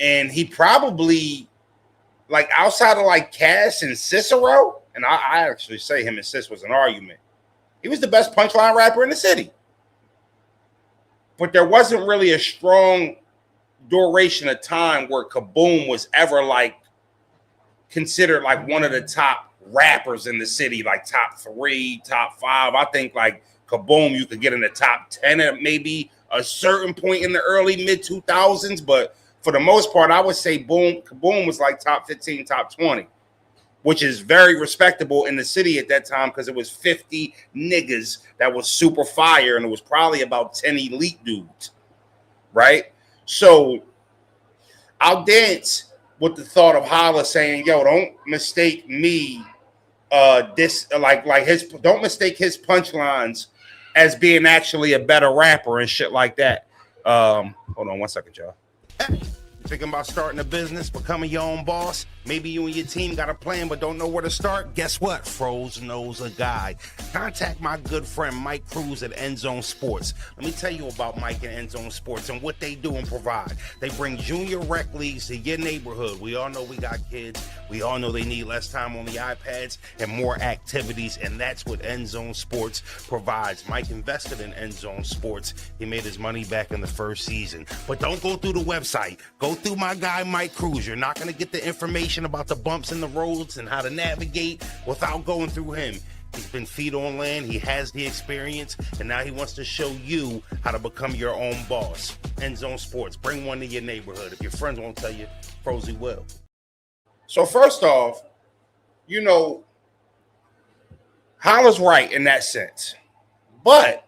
And he probably, like, outside of like Cass and Cicero, and I actually say him and Cis was an argument. He was the best punchline rapper in the city. But there wasn't really a strong duration of time where Kaboom was ever like considered like one of the top rappers in the city, like top 3, top 5. I think like Kaboom, you could get in the top 10 at maybe a certain point in the early mid 2000s. But for the most part, I would say Kaboom was like top 15, top 20. Which is very respectable in the city at that time because it was 50 niggas that was super fire and it was probably about 10 elite dudes, right? So I'll dance with the thought of Holla saying, yo, don't mistake me don't mistake his punchlines as being actually a better rapper and shit like that. Hold on 1 second, y'all. Thinking about starting a business, becoming your own boss? Maybe you and your team got a plan but don't know where to start? Guess what? Froze knows a guy. Contact my good friend Mike Cruz at End Zone Sports. Let me tell you about Mike and End Zone Sports and what they do and provide. They bring junior rec leagues to your neighborhood. We all know we got kids. We all know they need less time on the iPads and more activities, and that's what End Zone Sports provides. Mike invested in End Zone Sports. He made his money back in the first season. But don't go through the website. Go through my guy Mike Cruz. You're not going to get the information about the bumps in the roads and how to navigate without going through him. He's been feet on land, he has the experience, and now he wants to show you how to become your own boss. End Zone Sports, bring one to your neighborhood. If your friends won't tell you, Frozy will. So first off, you know, Holla's right in that sense, but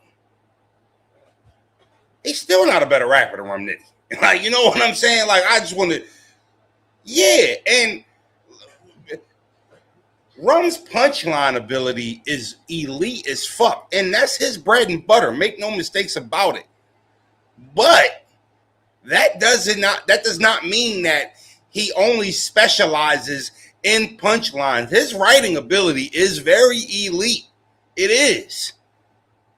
he's still not a better rapper than Rum Nitty. Like, you know what I'm saying? Like, I just want to, yeah, and Rum's punchline ability is elite as fuck, and that's his bread and butter. Make no mistakes about it. But that does not mean that he only specializes in punchlines. His writing ability is very elite. It is.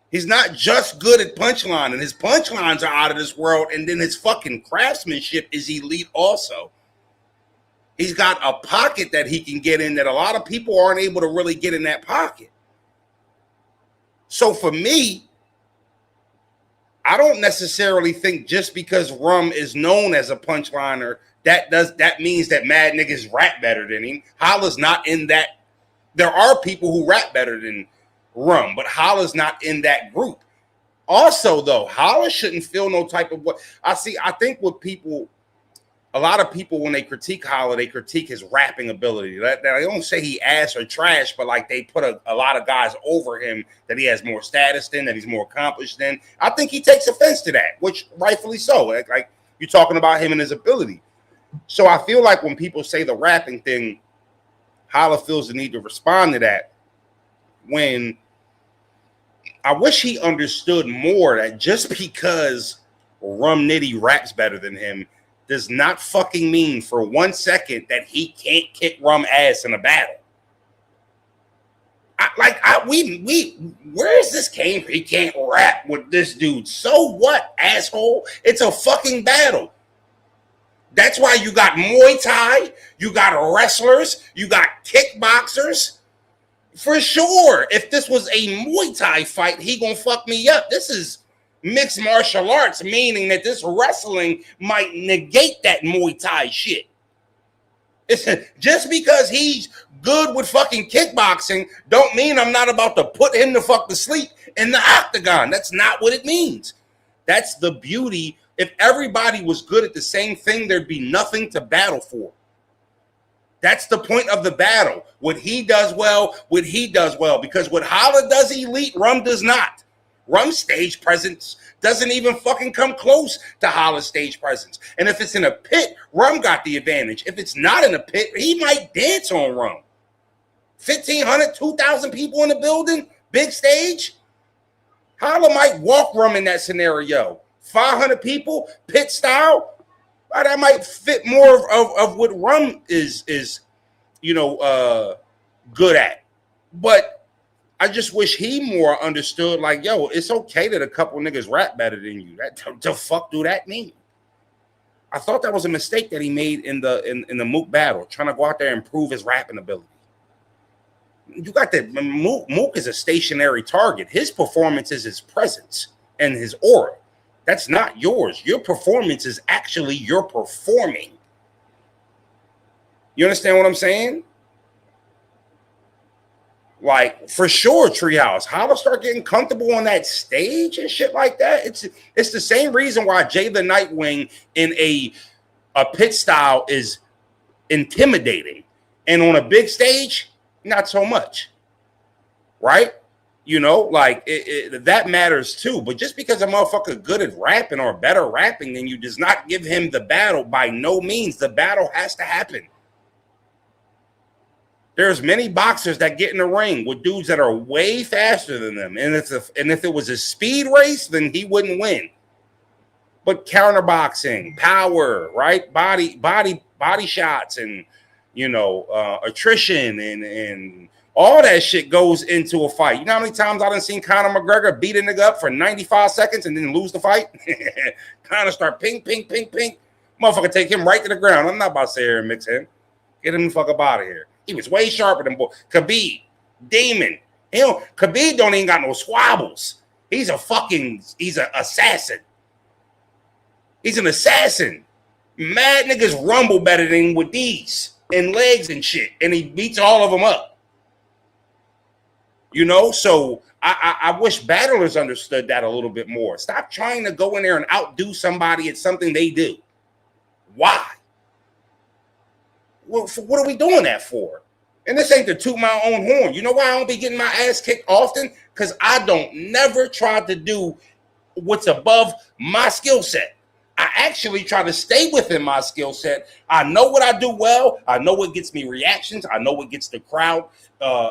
He's not just good at punchline, and his punchlines are out of this world, and then his fucking craftsmanship is elite also. He's got a pocket that he can get in that a lot of people aren't able to really get in that pocket. So for me, I don't necessarily think just because Rum is known as a punchliner, that means that mad niggas rap better than him. Holla's not in that. There are people who rap better than Rum, but Holla's not in that group. Also, though, Holla shouldn't feel no type of what I think what people, a lot of people, when they critique Holla, they critique his rapping ability. They don't say he ass or trash, but like they put a lot of guys over him that he has more status than, that he's more accomplished than. I think he takes offense to that, which rightfully so. Like you're talking about him and his ability. So I feel like when people say the rapping thing, Holla feels the need to respond to that when I wish he understood more that just because Rum Nitty raps better than him does not fucking mean for 1 second that he can't kick Rum ass in a battle. Where is this came from? He can't rap with this dude. So what, asshole? It's a fucking battle. That's why you got Muay Thai, you got wrestlers, you got kickboxers. For sure, if this was a Muay Thai fight, he gonna fuck me up. This is mixed martial arts, meaning that this wrestling might negate that Muay Thai shit. Just because he's good with fucking kickboxing don't mean I'm not about to put him to fuck to sleep in the octagon. That's not what it means. That's the beauty. If everybody was good at the same thing, there'd be nothing to battle for. That's the point of the battle. What he does well, because what Holla does elite, Rum does not. Rum's stage presence doesn't even fucking come close to Holla's stage presence. And if it's in a pit, Rum got the advantage. If it's not in a pit, he might dance on Rum. 1,500, 2,000 people in the building, big stage. Holla might walk Rum in that scenario. 500 people, pit style. That might fit more of what Rum is good at. But I just wish he more understood, like, yo, it's okay that a couple niggas rap better than you. That the fuck do that mean? I thought that was a mistake that he made in the Mook battle, trying to go out there and prove his rapping ability. You got that. Mook is a stationary target. His performance is his presence and his aura. That's not yours. Your performance is actually your performing. You understand what I'm saying? Like, for sure, Treehouse. Holla start getting comfortable on that stage and shit like that. It's the same reason why Jay the Nightwing in a pit style is intimidating. And on a big stage, not so much. Right? You know, like, that matters too. But just because a motherfucker good at rapping or better rapping than you does not give him the battle. By no means. The battle has to happen. There's many boxers that get in the ring with dudes that are way faster than them. And if it was a speed race, then he wouldn't win. But counterboxing, power, right? Body shots and, attrition and all that shit goes into a fight. You know how many times I done seen Conor McGregor beat a nigga up for 95 seconds and then lose the fight? Conor start ping, ping, ping, ping. Motherfucker take him right to the ground. I'm not about to sit here and mix him. Get him the fuck up out of here. He was way sharper than Khabib, Demon. Khabib don't even got no squabbles. He's an assassin. He's an assassin. Mad niggas rumble better than him with these and legs and shit. And he beats all of them up. So I wish battlers understood that a little bit more. Stop trying to go in there and outdo somebody at something they do. Why? Well, what are we doing that for? And this ain't to toot my own horn. You know why I don't be getting my ass kicked often? Because I don't never try to do what's above my skill set. I actually try to stay within my skill set. I know what I do well. I know what gets me reactions. I know what gets the crowd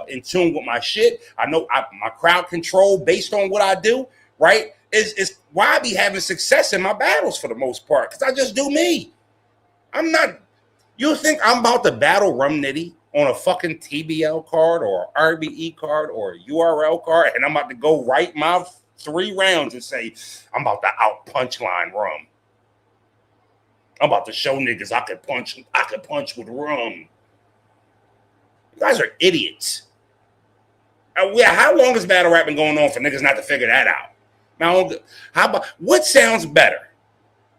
in tune with my shit. I know my crowd control based on what I do, right? Is why I be having success in my battles for the most part. Because I just do me. I'm not... You think I'm about to battle Rum Nitty on a fucking TBL card or RBE card or URL card, and I'm about to go right my 3 rounds and say, I'm about to out punchline Rum. I'm about to show niggas I could punch with Rum. You guys are idiots. How long has battle rap been going on for niggas not to figure that out? Now, what sounds better?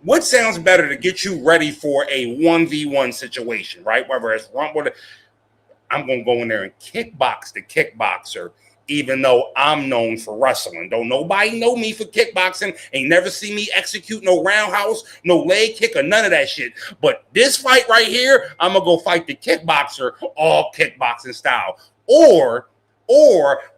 What sounds better to get you ready for a 1v1 situation, right? Whether it's I'm going to go in there and kickbox the kickboxer, even though I'm known for wrestling. Don't nobody know me for kickboxing. Ain't never see me execute no roundhouse, no leg kick, or none of that shit. But this fight right here, I'm going to go fight the kickboxer all kickboxing style. Or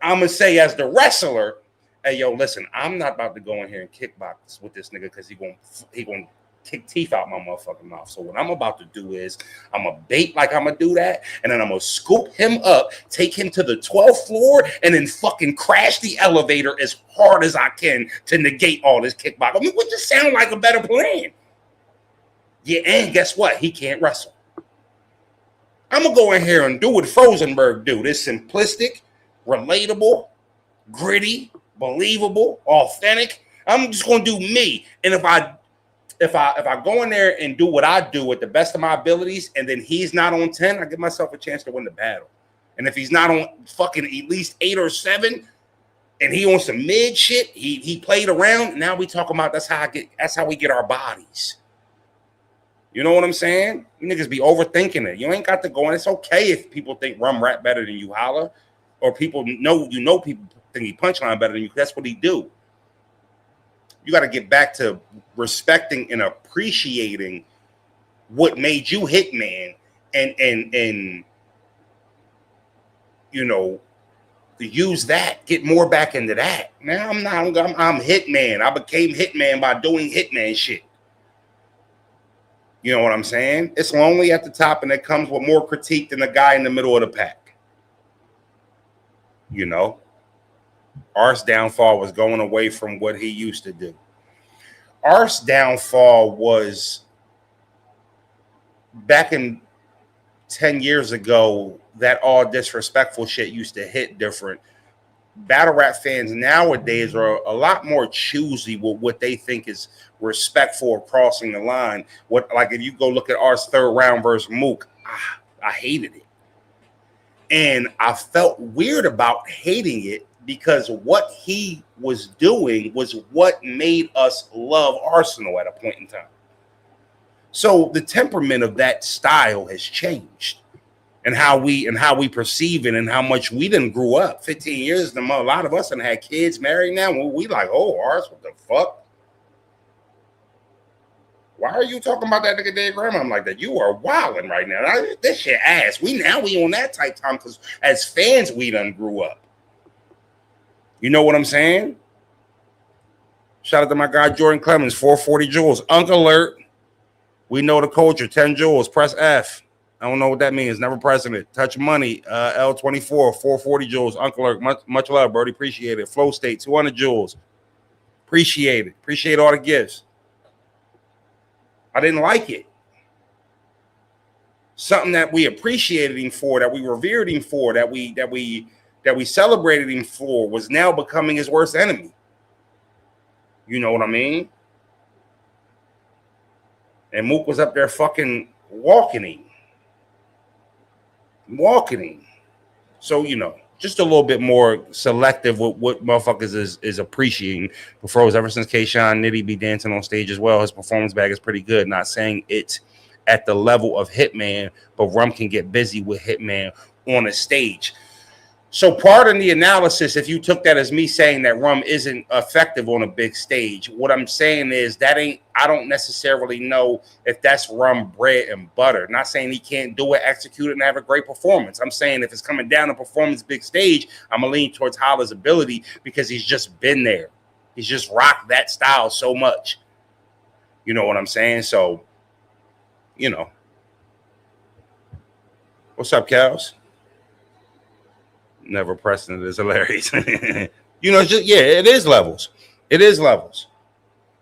I'm going to say as the wrestler, hey, yo, listen, I'm not about to go in here and kickbox with this nigga because he gonna kick teeth out my motherfucking mouth. So what I'm about to do is I'm gonna bait like I'm gonna do that, and then I'm gonna scoop him up, take him to the 12th floor, and then fucking crash the elevator as hard as I can to negate all this kickboxing. I mean, would just sound like a better plan? Yeah, and guess what? He can't wrestle. I'm gonna go in here and do what Frozenberg do. This simplistic, relatable, gritty, believable, authentic. I'm just gonna do me. And if I go in there and do what I do with the best of my abilities, and then he's not on 10, I give myself a chance to win the battle. And if he's not on fucking at least 8 or 7, and he on some mid shit, he played around. Now we talking about that's how we get our bodies. You know what I'm saying? You niggas be overthinking it. You ain't got to go in. It's okay if people think Rum rap better than you, holla, or people know people think he punchline better than you. That's what he do. You got to get back to respecting and appreciating what made you Hitman, and you know, use that. Get more back into that. Now I'm Hitman. I became Hitman by doing Hitman shit. You know what I'm saying? It's lonely at the top, and it comes with more critique than the guy in the middle of the pack. You know, Art's downfall was going away from what he used to do. Art's downfall was back in 10 years ago, that all disrespectful shit used to hit different. Battle rap fans nowadays are a lot more choosy with what they think is respectful or crossing the line. Like if you go look at Art's third round versus Mook, I hated it. And I felt weird about hating it because what he was doing was what made us love Arsenal at a point in time. So the temperament of that style has changed. And how we perceive it, and how much we done grew up. 15 years, a lot of us done had kids married now. We like, oh, Ars, what the fuck? Why are you talking about that nigga dead grandma? I'm like, that you are wilding right now. This shit ass. We on that type time because as fans, we done grew up. You know what I'm saying? Shout out to my guy Jordan Clemens, 440 joules. Uncle alert. We know the culture, 10 joules. Press F. I don't know what that means. Never pressing it. Touch money. L24, 440 joules. Uncle Erk, much love, Brody. Appreciate it. Flow State, 200 joules. Appreciate it. Appreciate all the gifts. I didn't like it. Something that we appreciated him for, that we revered him for, that we celebrated him for, was now becoming his worst enemy. You know what I mean? And Mook was up there fucking walking him. So, you know, just a little bit more selective with what motherfuckers is appreciating. Before, ever since K-Shine, Nitty be dancing on stage as well. His performance bag is pretty good. Not saying it's at the level of Hitman, but Rum can get busy with Hitman on a stage. So part of the analysis, if you took that as me saying that Rum isn't effective on a big stage, what I'm saying is I don't necessarily know if that's Rum bread and butter. Not saying he can't do it, execute it, and have a great performance. I'm saying if it's coming down to performance big stage, I'm going to lean towards Holla's ability because he's just been there. He's just rocked that style so much. You know what I'm saying? So, you know. What's up, Cows? Never pressing it is hilarious. You know, it is levels. It is levels.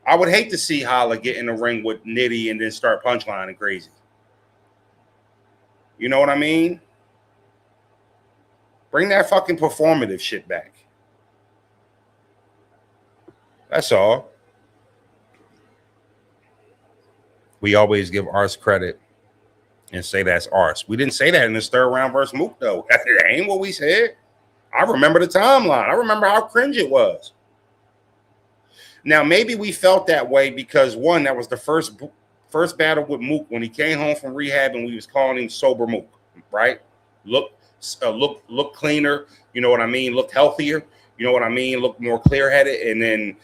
I would hate to see Holla get in the ring with Nitty and then start punchlining crazy. You know what I mean? Bring that fucking performative shit back. That's all. We always give Ars credit and say that's Ars. We didn't say that in this third round versus Mook, though. That ain't what we said. I remember the timeline. I remember how cringe it was. Now, maybe we felt that way because, one, that was the first battle with Mook when he came home from rehab and we was calling him Sober Mook, right? Look cleaner. You know what I mean? Looked healthier. You know what I mean? Looked more clear-headed. And then,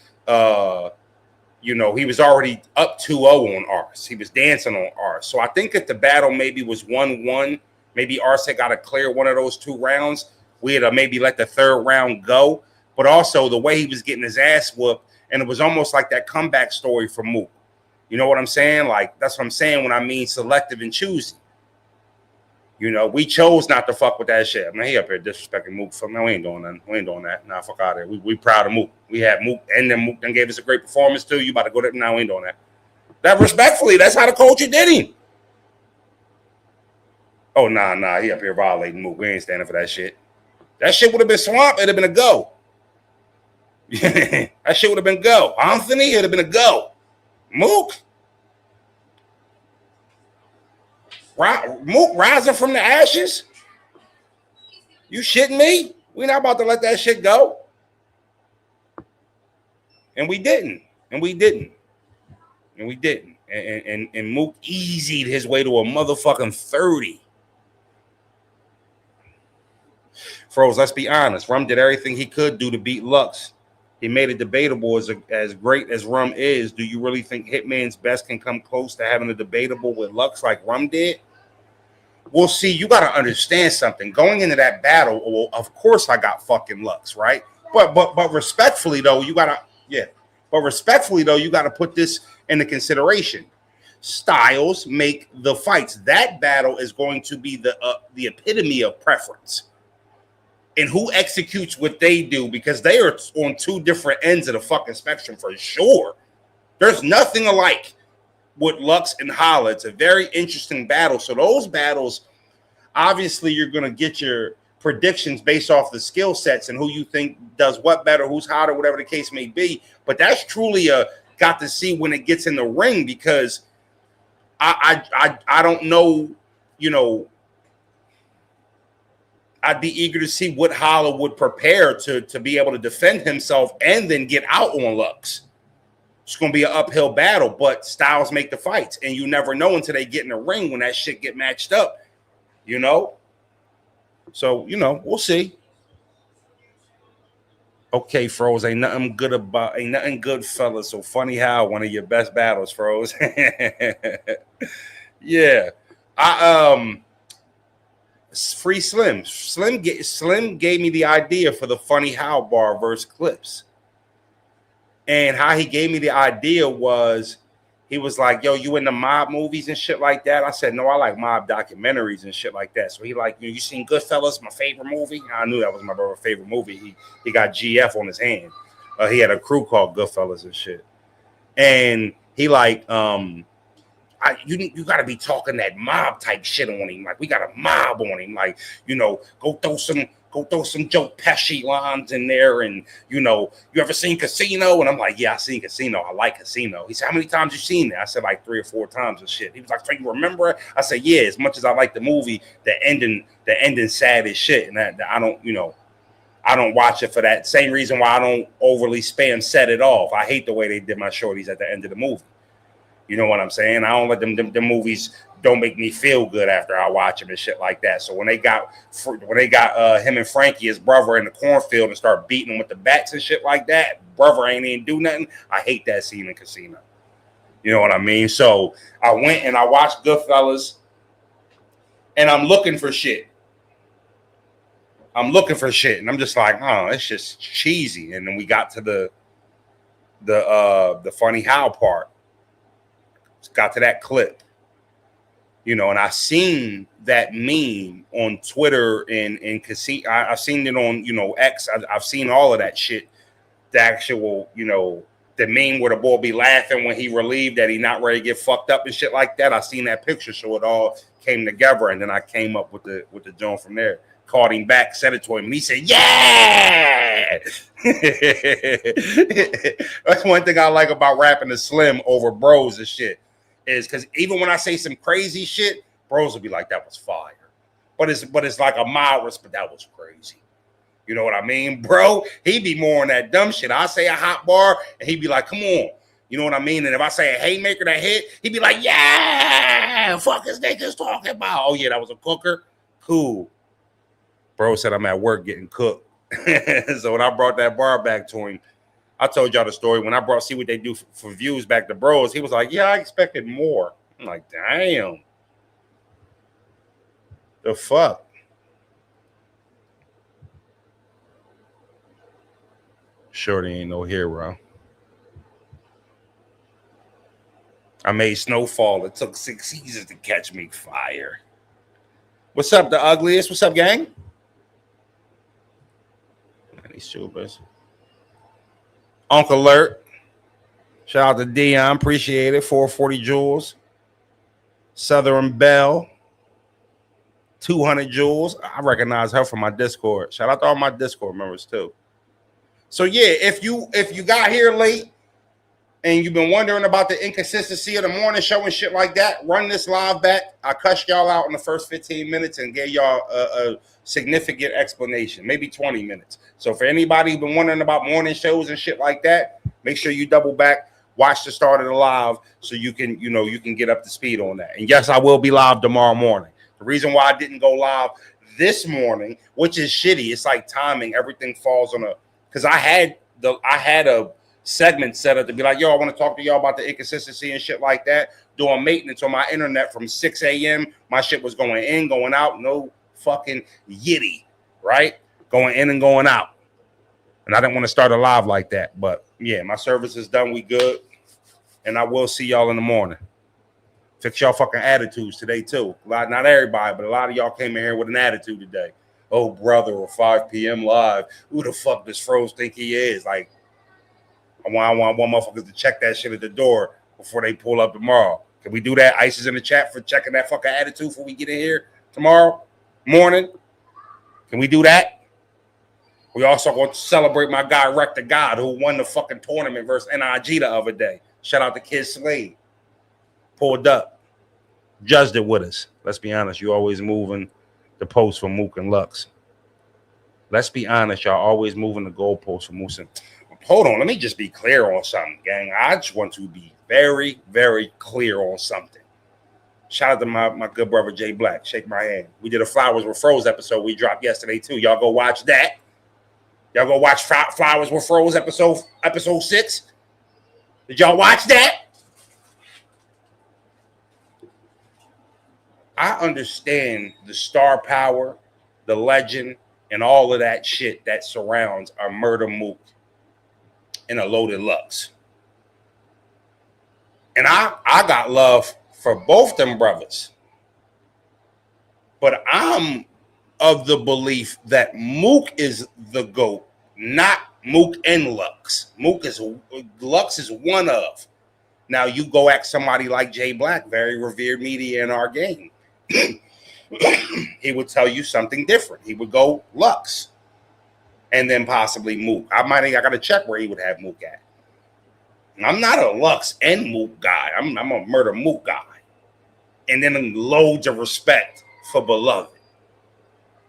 you know, he was already up 2-0 on Ars. He was dancing on Ars. So I think if the battle maybe was 1-1, maybe Ars had got to clear one of those 2 rounds. We had to maybe let the third round go. But also the way he was getting his ass whooped, and it was almost like that comeback story for Mook. You know what I'm saying? Like, that's what I'm saying when I mean selective and choosy. You know, we chose not to fuck with that shit. I mean, he up here disrespecting Mook. Fuck, no, we ain't doing nothing. We ain't doing that. Nah, fuck out of here. We proud of Mook. We had Mook, and then Mook then gave us a great performance too. You about to go there? No, we ain't doing that. That respectfully, that's how the culture did him. Oh, nah, he up here violating Mook. We ain't standing for that shit. That shit would have been Swamp. It'd have been a go. That shit would have been go. Anthony, it'd have been a go. Mook. Mook rising from the ashes? You shitting me? We're not about to let that shit go. And we didn't. And Mook easied his way to a motherfucking 30. Froze, let's be honest. Rum did everything he could do to beat Lux. He made it debatable. As great as Rum is, do you really think Hitman's best can come close to having a debatable with Lux like Rum did? Well, see, you got to understand something. Going into that battle, well, of course I got fucking Lux, right? But respectfully though, you got to put this into consideration. Styles make the fights. That battle is going to be the epitome of preference. And who executes what they do, because they are on two different ends of the fucking spectrum for sure. There's nothing alike with Lux and Holla. It's a very interesting battle. So those battles, obviously, you're going to get your predictions based off the skill sets and who you think does what better, who's hotter, whatever the case may be. But that's truly got to see when it gets in the ring, because I don't know, you know. I'd be eager to see what Holla would prepare to be able to defend himself and then get out on Lux. It's going to be an uphill battle, but styles make the fights, and you never know until they get in the ring when that shit get matched up, you know? So, you know, we'll see. Okay, Froze, ain't nothing good, fellas. So funny how one of your best battles, Froze. Yeah. Free Slim. Slim gave me the idea for the Funny How bar versus Clips. And how he gave me the idea was, he was like, yo, you into mob movies and shit like that? I said, no, I like mob documentaries and shit like that. So he like, you seen Goodfellas, my favorite movie? I knew that was my brother's favorite movie. He got GF on his hand. He had a crew called Goodfellas and shit. And he like, you got to be talking that mob type shit on him. Like, we got a mob on him. Like, you know, go throw some Joe Pesci lines in there. And, you know, you ever seen Casino? And I'm like, yeah, I seen Casino. I like Casino. He said, how many times you seen that? I said, like 3 or 4 times and shit. He was like, so you remember it? I said, yeah, as much as I like the movie, the ending sad as shit. And that I don't, you know, I don't watch it for that same reason why I don't overly spam set it off. I hate the way they did my shorties at the end of the movie. You know what I'm saying? I don't let them movies don't make me feel good after I watch them and shit like that. So when they got him and Frankie, his brother, in the cornfield and start beating him with the bats and shit like that, brother ain't even do nothing. I hate that scene in Casino. You know what I mean? So I went and I watched Goodfellas, and I'm looking for shit. And I'm just like, oh, it's just cheesy. And then we got to the Funny How part. Got to that clip, you know, and I seen that meme on Twitter and Casino. I've seen it on, you know, X. I've seen all of that shit. The actual, you know, the meme where the boy be laughing when he relieved that he not ready to get fucked up and shit like that. I seen that picture, so it all came together, and then I came up with the joint from there. Called him back, said it to him, and he said, yeah. That's one thing I like about rapping to Slim over bros and shit. Is because even when I say some crazy shit, bros will be like, that was fire. But it's like a mild respect, that was crazy. You know what I mean? Bro, he be more on that dumb shit. I say a hot bar, and he be like, come on. You know what I mean? And if I say a haymaker that hit, he be like, yeah, fuck is they just talking about? Oh, yeah, that was a cooker? Cool. Bro said I'm at work getting cooked. So when I brought that bar back to him, I told y'all the story. When I brought See What They Do for views back to bros, he was like, yeah, I expected more. I'm like, damn. The fuck? Shorty ain't no hero. I made snowfall. It took 6 seasons to catch me. Fire. What's up, the ugliest? What's up, gang? These tubers. Uncle Alert. Shout out to Dion. Appreciate it. 440 Jewels. Southern Belle. 200 Jewels. I recognize her from my Discord. Shout out to all my Discord members too. So yeah, if you got here late and you've been wondering about the inconsistency of the morning show and shit like that, run this live back. I cussed y'all out in the first 15 minutes and gave y'all a significant explanation, maybe 20 minutes. So for anybody who's been wondering about morning shows and shit like that, make sure you double back, watch the start of the live so you can get up to speed on that. And yes, I will be live tomorrow morning. The reason why I didn't go live this morning, which is shitty, it's like timing. Everything falls on because I had a segment set up to be like, yo, I want to talk to y'all about the inconsistency and shit like that. Doing maintenance on my internet from 6 a.m. My shit was going in, going out, no fucking yitty, right? Going in and going out. And I didn't want to start a live like that. But yeah, my service is done. We good. And I will see y'all in the morning. Fix y'all fucking attitudes today, too. Not everybody, but a lot of y'all came in here with an attitude today. Oh, brother, or 5 p.m. live. Who the fuck does Froze think he is? Like, I want motherfuckers to check that shit at the door before they pull up tomorrow. Can we do that? Ice is in the chat for checking that fucking attitude before we get in here tomorrow morning. Can we do that? We also going to celebrate my guy, Wreck the God, who won the fucking tournament versus NIG the other day. Shout out to Kid Slade. Pulled up, judged it with us. Let's be honest, you always moving the post for Mook and Lux. Let's be honest, y'all always moving the goalpost for Moose. Hold on, let me just be clear on something, gang. I just want to be very, very clear on something. Shout out to my good brother Jay Black. Shake my hand. We did a Flowers with Froze episode we dropped yesterday too. Y'all go watch that. Y'all go watch Flowers with Froze episode 6. Did y'all watch that? I understand the star power, the legend, and all of that shit that surrounds a murder Mook and a loaded Lux. And I got love for both them brothers. But I'm of the belief that Mook is the GOAT, not Mook and Lux. Lux is one of. Now you go at somebody like Jay Black, very revered media in our game. He would tell you something different. He would go Lux and then possibly Mook. I got to check where he would have Mook at. I'm not a Lux and Mook guy. I'm a murder Mook guy. And then loads of respect for Beloved.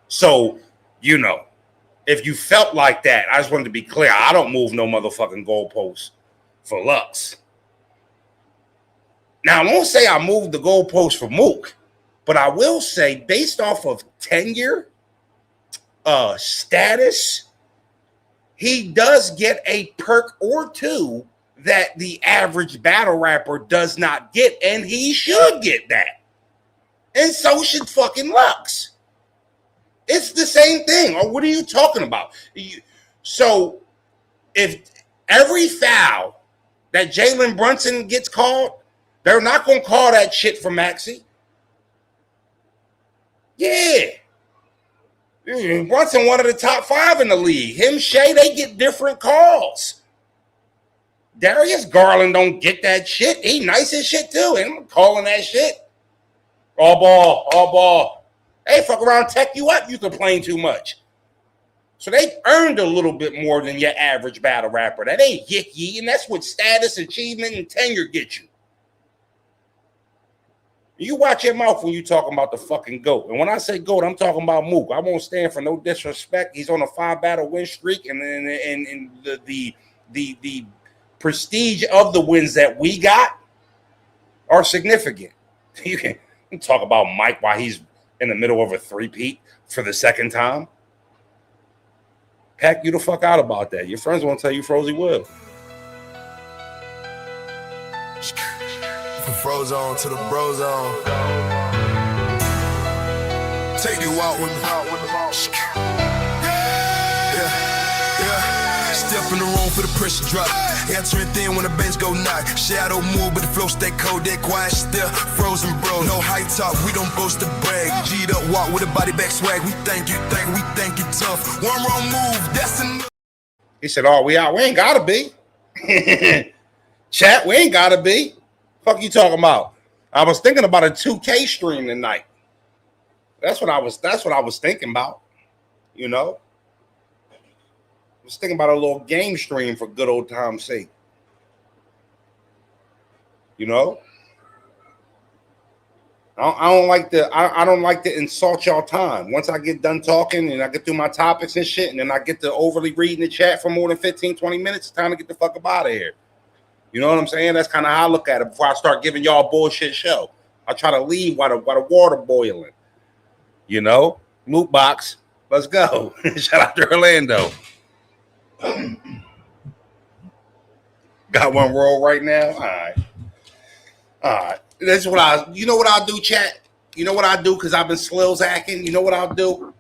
So, if you felt like that, I just wanted to be clear. I don't move no motherfucking goalposts for Lux. Now, I won't say I moved the goalpost for Mook. But I will say, based off of tenure, status, he does get a perk or two that the average battle rapper does not get, and he should get that. And so should fucking Lux. It's the same thing. Or what are you talking about? So if every foul that Jalen Brunson gets called, they're not going to call that shit for Maxie. Yeah. Brunson, one of the top 5 in the league. Him, Shay, they get different calls. Darius Garland don't get that shit. He nice as shit, too. And I'm calling that shit. All ball. Hey, fuck around, tech you up. You complain too much. So they earned a little bit more than your average battle rapper. That ain't yicky, and that's what status, achievement, and tenure get you. You watch your mouth when you talking about the fucking GOAT. And when I say GOAT, I'm talking about Mook. I won't stand for no disrespect. He's on a 5-battle win streak, and the prestige of the wins that we got are significant. You can talk about Mike while he's in the middle of a 3-peat for the second time. Pack you the fuck out about that. Your friends won't tell you Frozy will. From Frozone to the Brozone. Take you out with me. Yeah. Step in the room on for the pressure drop. Answering thin when the bench go knock. Shadow move, but the flow stay cold, that quiet still. Frozen bro, no high talk, we don't boast to brag. G'd up, walk with a body back swag. We think you tough. One wrong move, that's enough. He said, "Oh, we out. We ain't gotta be." Chat, we ain't gotta be. Fuck you talking about? I was thinking about a 2K stream tonight. That's what I was thinking about. You know? I was thinking about a little game stream for good old time's sake. You know? I don't like to insult y'all time. Once I get done talking and I get through my topics and shit, and then I get to overly reading the chat for more than 15, 20 minutes, it's time to get the fuck up out of here. You know what I'm saying? That's kind of how I look at it before I start giving y'all a bullshit show. I try to leave while the water boiling. You know? Loot box. Let's go. Shout out to Orlando. Got one roll right now? All right. That's what you know what I'll do, chat? You know what I'll do? Because I've been slills hacking. You know what I'll do?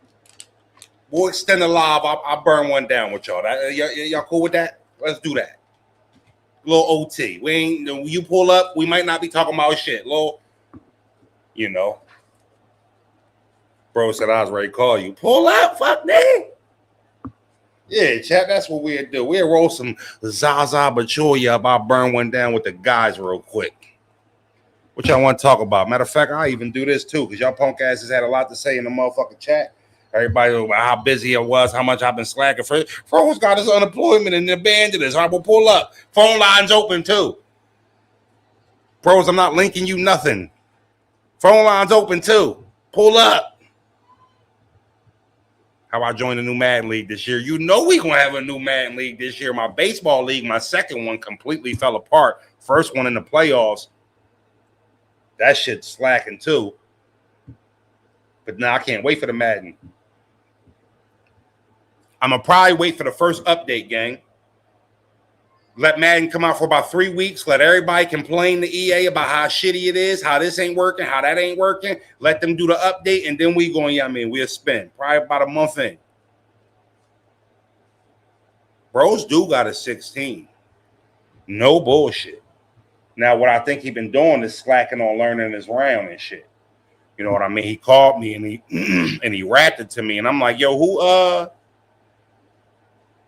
We'll extend the live. I'll burn one down with y'all. Y'all cool with that? Let's do that. Little OT. You pull up, we might not be talking about shit. Little, you know. Bro said I was ready to call you. Pull up, fuck nigga. Yeah, chat, that's what we'll do. We'll roll some Zaza Bachoya up. I'll burn one down with the guys real quick. What y'all want to talk about? Matter of fact, I even do this too, because y'all punk asses had a lot to say in the motherfucking chat. Everybody about how busy it was, how much I've been slacking. Fro's got his unemployment and abandoned us. I will pull up. Phone lines open too. Pros, I'm not linking you nothing. Phone lines open too. Pull up. How I joined the new Madden League this year. You know we going to have a new Madden League this year. My baseball league, my second one completely fell apart. First one in the playoffs. That shit's slacking too. But now I can't wait for the Madden. I'm going to probably wait for the first update, gang. Let Madden come out for about 3 weeks. Let everybody complain to EA about how shitty it is, how this ain't working, how that ain't working. Let them do the update, and then we going, we'll spend. Probably about a month in. Bros do got a 16. No bullshit. Now, what I think he been doing is slacking on learning his round and shit. You know what I mean? He called me and he rapped it to me, and I'm like, yo, who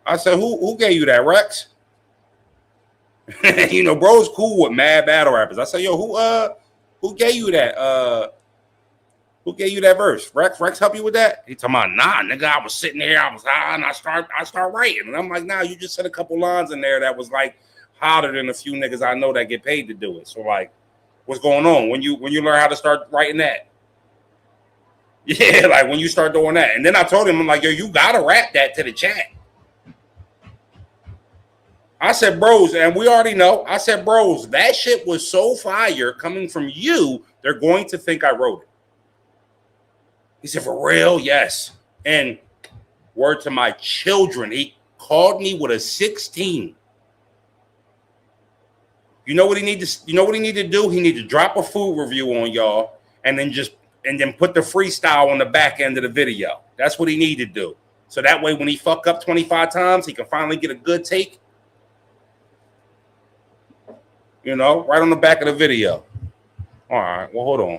I said, who gave you that, Rex? You know, bro's cool with mad battle rappers. I said, yo, who gave you that? Who gave you that verse? Rex help you with that? He talking about, nah, nigga, I was sitting here, I was high, and I start writing. And I'm like, nah, you just said a couple lines in there that was like hotter than a few niggas I know that get paid to do it. So like, what's going on? When you learn how to start writing that? Yeah, like when you start doing that. And then I told him, I'm like, yo, you gotta rap that to the chat. I said, bros, and we already know. I said, bros, that shit was so fire coming from you, they're going to think I wrote it. He said, for real? Yes. And word to my children, he called me with a 16. You know what he need to do? He need to drop a food review on y'all and then put the freestyle on the back end of the video. That's what he need to do. So that way when he fuck up 25 times, he can finally get a good take. You know, right on the back of the video. All right, well, hold on.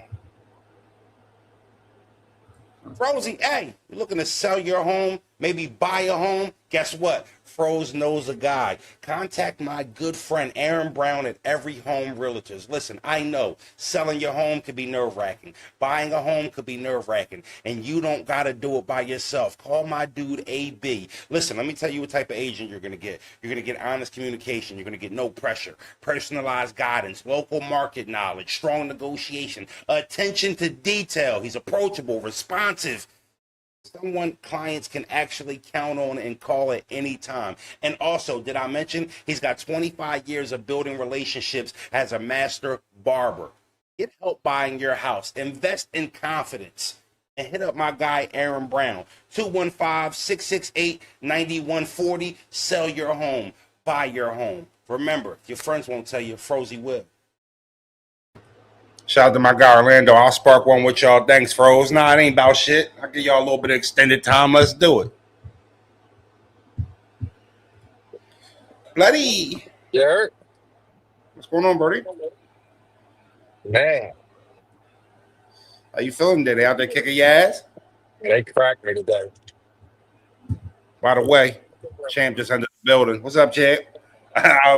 Rosie, hey, you looking to sell your home, maybe buy a home? Guess what? Froze knows a guy. Contact my good friend Aaron Brown at Every Home Realtors. Listen, I know selling your home could be nerve-wracking. Buying a home could be nerve-wracking. And you don't got to do it by yourself. Call my dude AB. Listen, let me tell you what type of agent you're going to get. You're going to get honest communication. You're going to get no pressure, personalized guidance, local market knowledge, strong negotiation, attention to detail. He's approachable, responsive. Someone clients can actually count on and call at any time. And also, did I mention he's got 25 years of building relationships as a master barber? Get help buying your house. Invest in confidence. And hit up my guy, Aaron Brown. 215-668-9140. Sell your home. Buy your home. Remember, your friends won't tell you, Frozy will. Shout out to my guy Orlando. I'll spark one with y'all. Thanks, Froze. Nah, it ain't about shit. I'll give y'all a little bit of extended time. Let's do it. Bloody. You heard? What's going on, Brody? Man, How you feeling today? They out there kicking your ass? they cracked me today. By the way, Champ just entered the building. What's up, Champ?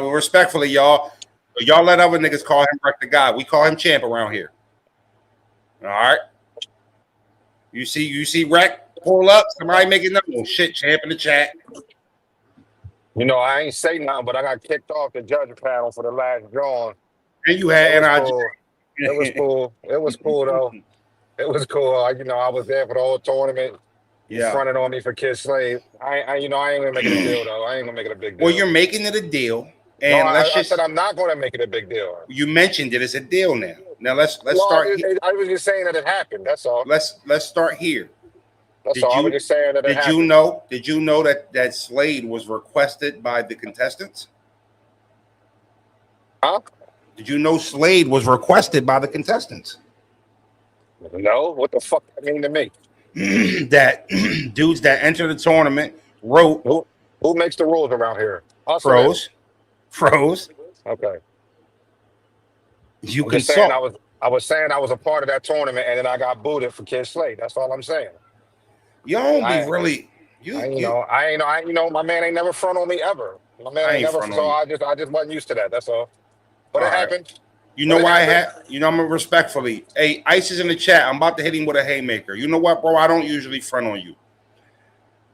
Respectfully, y'all let other niggas call him Wreck the Guy. We call him Champ around here. All right. You see Wreck pull up. Somebody making up. Oh shit, Champ in the chat. You know, I ain't say nothing, but I got kicked off the judge panel for the last drawing. And you It had was NIJ. cool. It was cool. It was cool though. It was cool. You know, I was there for the whole tournament. You Yeah. fronted on me for Kid Slave. You know, I ain't gonna make it a deal though. I ain't gonna make it a big deal. Well, you're making it a deal, no, and I said I'm not gonna make it a big deal. You mentioned it as a deal now. Now let's No, start. I was just saying that it happened. That's all. Let's start here. That's all. I was just saying that it happened. Did you know that Slade was requested by the contestants? Huh? Did you know Slade was requested by the contestants? No, what the fuck that mean to me? That dudes that enter the tournament wrote. Who makes the rules around here? Us Froze. Okay. You I'm can just saying I was saying I was a part of that tournament and then I got booted for Kid Slate. That's all I'm saying. You don't be really. You know, my man ain't never front on me ever. My man ain't never. So I just wasn't used to that. That's all. But it happened. You know why I had. You know, I'm respectfully. Hey, Ice is in the chat. I'm about to hit him with a haymaker. You know what, bro? I don't usually front on you.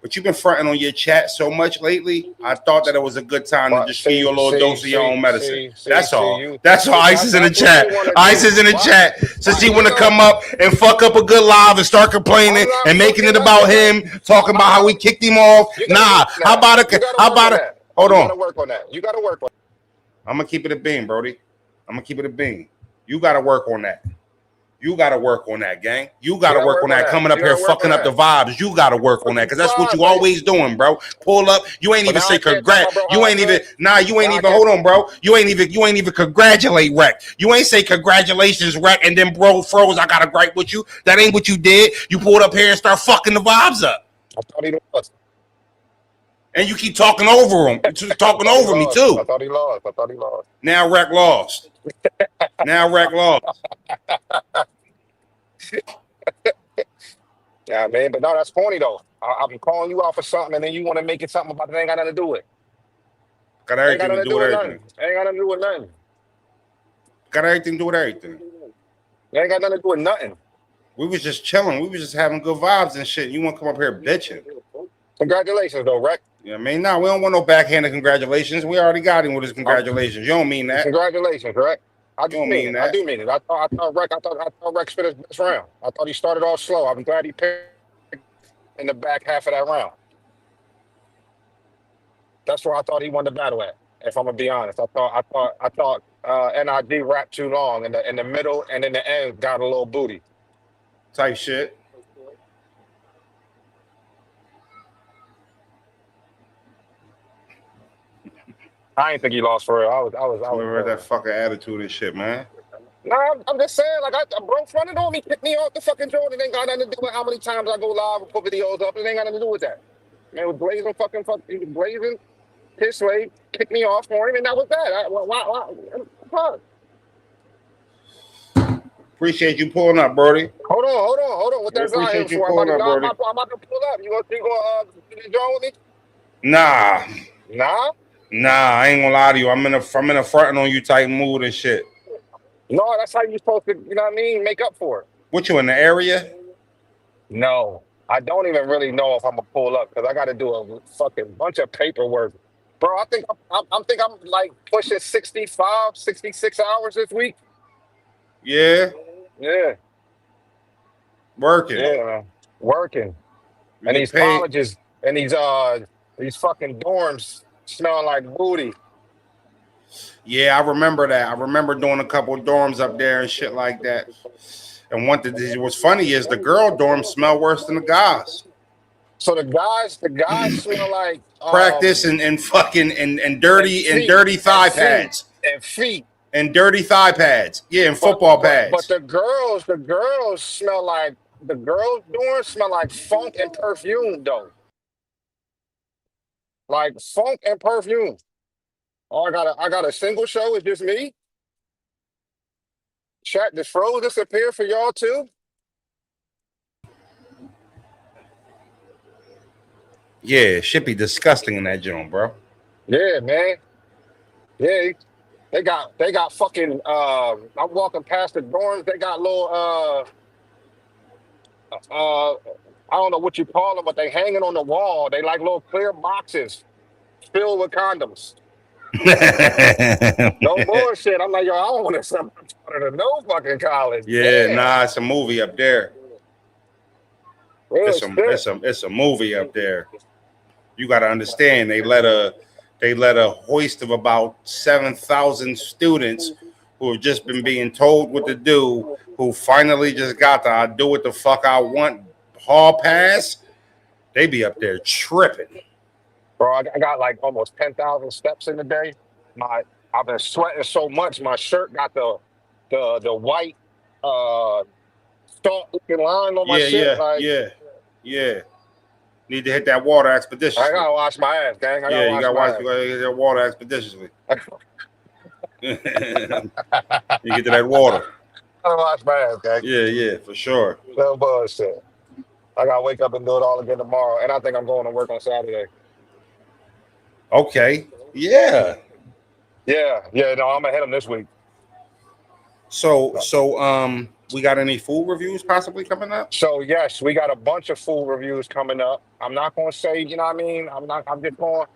But you've been fronting on your chat so much lately. I thought that it was a good time to just give you a little dose of your own medicine. That's all. That's all. Ice is in the chat. Ice is in the chat. Since he want to come up and fuck up a good live and start complaining and making it about him, talking about how we kicked him off. Nah. How about it? Hold on. You gotta work on that. You gotta work on. I'm gonna keep it a bean, Brody. I'm gonna keep it a bean. You gotta work on that. You got to work on that, gang. You got to work on that. Coming up here fucking up the vibes. You got to work on that because that's what you always doing, bro. Pull up. You ain't even say congrats. You ain't even. Nah, you ain't even. Hold on, bro. You ain't even congratulate Rec. You ain't say congratulations, Rec, and then bro froze. I got to gripe with you. That ain't what you did. You pulled up here and start fucking the vibes up. I thought he lost. And you keep talking over him. You're talking over me too. I thought he lost. Now Rec lost. Yeah, man, but no, that's corny though. I've been calling you out for something, and then you want to make it something about it. Ain't got nothing to do with it. Got everything to do with everything. Ain't got nothing to do with nothing. Got everything to do with everything. Ain't got nothing to do with nothing. We was just chilling. We was just having good vibes and shit. You want to come up here bitching? Congratulations, though, Rec. Yeah, I mean, we don't want no backhanded congratulations. We already got him with his congratulations. You don't mean that. Congratulations, Rec. I do mean that. I do mean it. I thought Rec spit his best round. I thought he started off slow. I'm glad he picked in the back half of that round. That's where I thought he won the battle at. If I'm gonna be honest, I thought NID rapped too long in the middle and in the end got a little booty type shit. I ain't think he lost for real. I was remember that fucking attitude and shit, man. Nah, I'm just saying, like, bro fronted on me, kicked me off the fucking joint. It ain't got nothing to do with how many times I go live and put videos up. It ain't got nothing to do with that. Man, it was blazing, he was blazing. His way kicked me off for him, and that was that. Appreciate you pulling up, Brody. Hold on. What that's out here for? I'm about to pull up. You gonna do the joint with me? Nah. Nah, I ain't gonna lie to you. I'm in a fronting on you type mood and shit. No, that's how you supposed to, you know what I mean, make up for it. What, you in the area? No, I don't even really know if I'm gonna pull up because I got to do a fucking bunch of paperwork, bro. I think I'm like pushing 65, 66 hours this week. Yeah. Working. And these colleges and these fucking dorms smell like booty. Yeah, I remember that. I remember doing a couple of dorms up there and shit like that. And what's funny is the girl dorms smell worse than the guys. So the guys smell like practice and fucking and dirty thigh pads and feet and dirty thigh pads. Yeah, and football pads. But the girls smell like the girls dorms smell like funk and perfume though. Like funk and perfume. Oh, I got a single show. It's just me. Chat just froze disappear for y'all too. Yeah, it should be disgusting in that joint, bro. Yeah, man. Yeah, they got fucking I'm walking past the dorms, they got little I don't know what you call them, but they hanging on the wall. They like little clear boxes filled with condoms. No bullshit. I'm like, yo, I don't want to send my daughter to no fucking college. Yeah, Damn. nah, it's a movie up there. Real It's shit. a movie up there. You got to understand, they let a hoist of about 7,000 students who have just been being told what to do, who finally just got the I do what the fuck I want hall pass. They be up there tripping. Bro, I got like almost 10,000 steps in the day. My I've been sweating so much. My shirt got the white salt looking line on my Yeah, shit. yeah, Like yeah, yeah. Need to hit that water I expeditiously. gotta wash my ass, gang. I Yeah, gotta you wash gotta my watch. ass. You gotta get that water expeditiously. You get to that water. I gotta wash my ass, gang. Yeah, yeah, for sure. No bullshit. I gotta wake up and do it all again tomorrow. And I think I'm going to work on Saturday. Okay. Yeah. Yeah, no, I'm gonna hit them this week. So we got any food reviews possibly coming up? So yes, we got a bunch of food reviews coming up. I'm not gonna say, you know what I mean? I'm just going,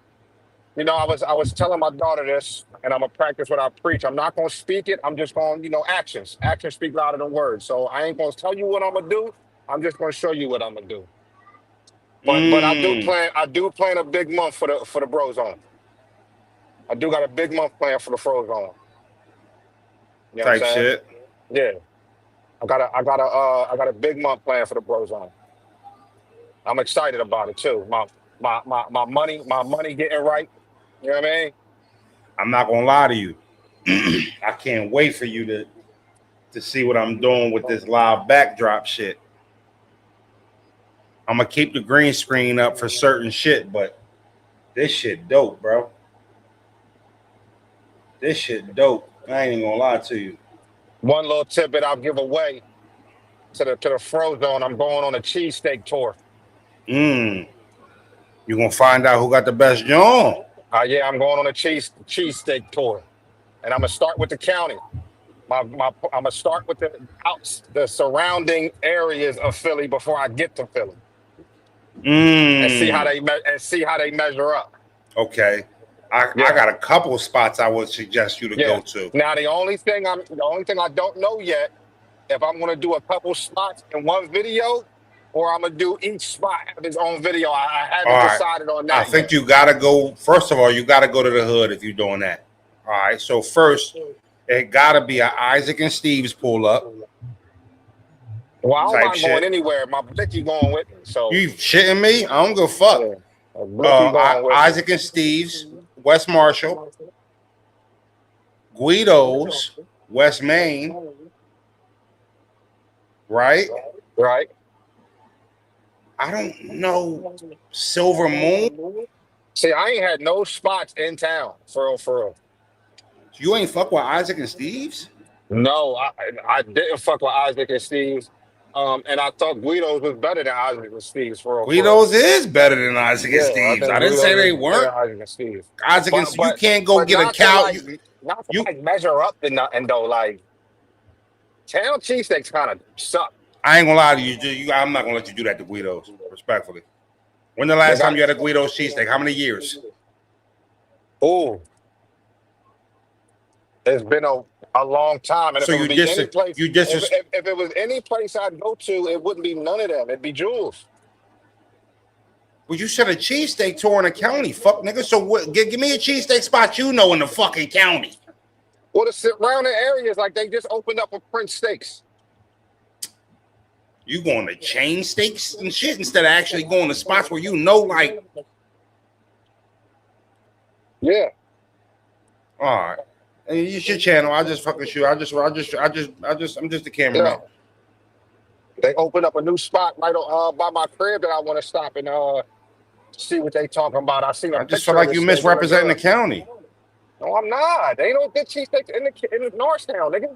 I was telling my daughter this, and I'm gonna practice what I preach. I'm not gonna speak it, I'm just going, actions. Actions speak louder than words. So I ain't gonna tell you what I'm gonna do. I'm just gonna show you what I'm gonna do. But Mm, I do plan a big month for the bro zone. I do got a big month plan for the fro zone. You know what I'm type saying? shit. Yeah. I got a big month plan for the bro zone. I'm excited about it too. My money getting right. You know what I mean? I'm not gonna lie to you. I can't wait for you to see what I'm doing with this live backdrop shit. I'm gonna keep the green screen up for certain shit, but this shit dope, bro. This shit dope. I ain't even gonna lie to you. One little tidbit I'll give away to the fro zone. I'm going on a cheesesteak tour. Mm. You gonna find out who got the best joint. Yeah, I'm going on a cheesesteak tour. And I'm gonna start with the county. I'm gonna start with the surrounding areas of Philly before I get to Philly and see how Mm. they measure up. Okay. I Yeah, got a couple spots I would suggest you to yeah. go to. Now the only thing I don't know yet if I'm gonna do a couple spots in one video or I'm gonna do each spot have its own video. I All haven't right. decided on I that think yet. you gotta go. First of all, you gotta go to the hood if you're doing that. All right. So first, it gotta be an Isaac and Steve's pull up Well, I don't type mind going shit. anywhere. My blicky going with me, so You shitting me? I don't give a yeah, fuck. my blicky going with me. Isaac and Steve's, West Marshall, Guido's, West Main, right? Right? I don't know. Silver Moon. See, I ain't had no spots in town for real, for real. You ain't fuck with Isaac and Steve's? No, I didn't fuck with Isaac and Steve's. And I thought Guido's was better than Isaac and Steve's for real, for real. Guido's is better than Isaac and Yeah, I Steve's. think I didn't say Guido's they is better weren't. than Isaac and Steve's. Isaac and But you but can't go but get a not to cow. You measure up and nothing though. Like town cheesesteaks kind of suck. I ain't gonna lie to you. I'm not gonna let you do that to Guido's, respectfully. When the They last time got you had a Guido's cheesesteak? How many years? ooh, it's been a long time. And if So it would you be just any place, you just if it was any place I'd go to, it wouldn't be none of them. It'd be Jules. well, you said a cheesesteak tour in the county, fuck nigga. So what, give me a cheesesteak spot you know in the fucking county. Well, the surrounding areas, like they just opened up a Prince Steaks. You going to chain steaks and shit instead of actually going to spots where you know, like, Yeah. all right. And it's your channel. I just fucking shoot. I'm just the cameraman. Yeah. They opened up a new spot right by my crib that I want to stop and see what they talking about. I seen a I just feel picture of like the you steak. It look misrepresenting the good. county. No, I'm not. They don't get cheesesteaks in Norristown, nigga.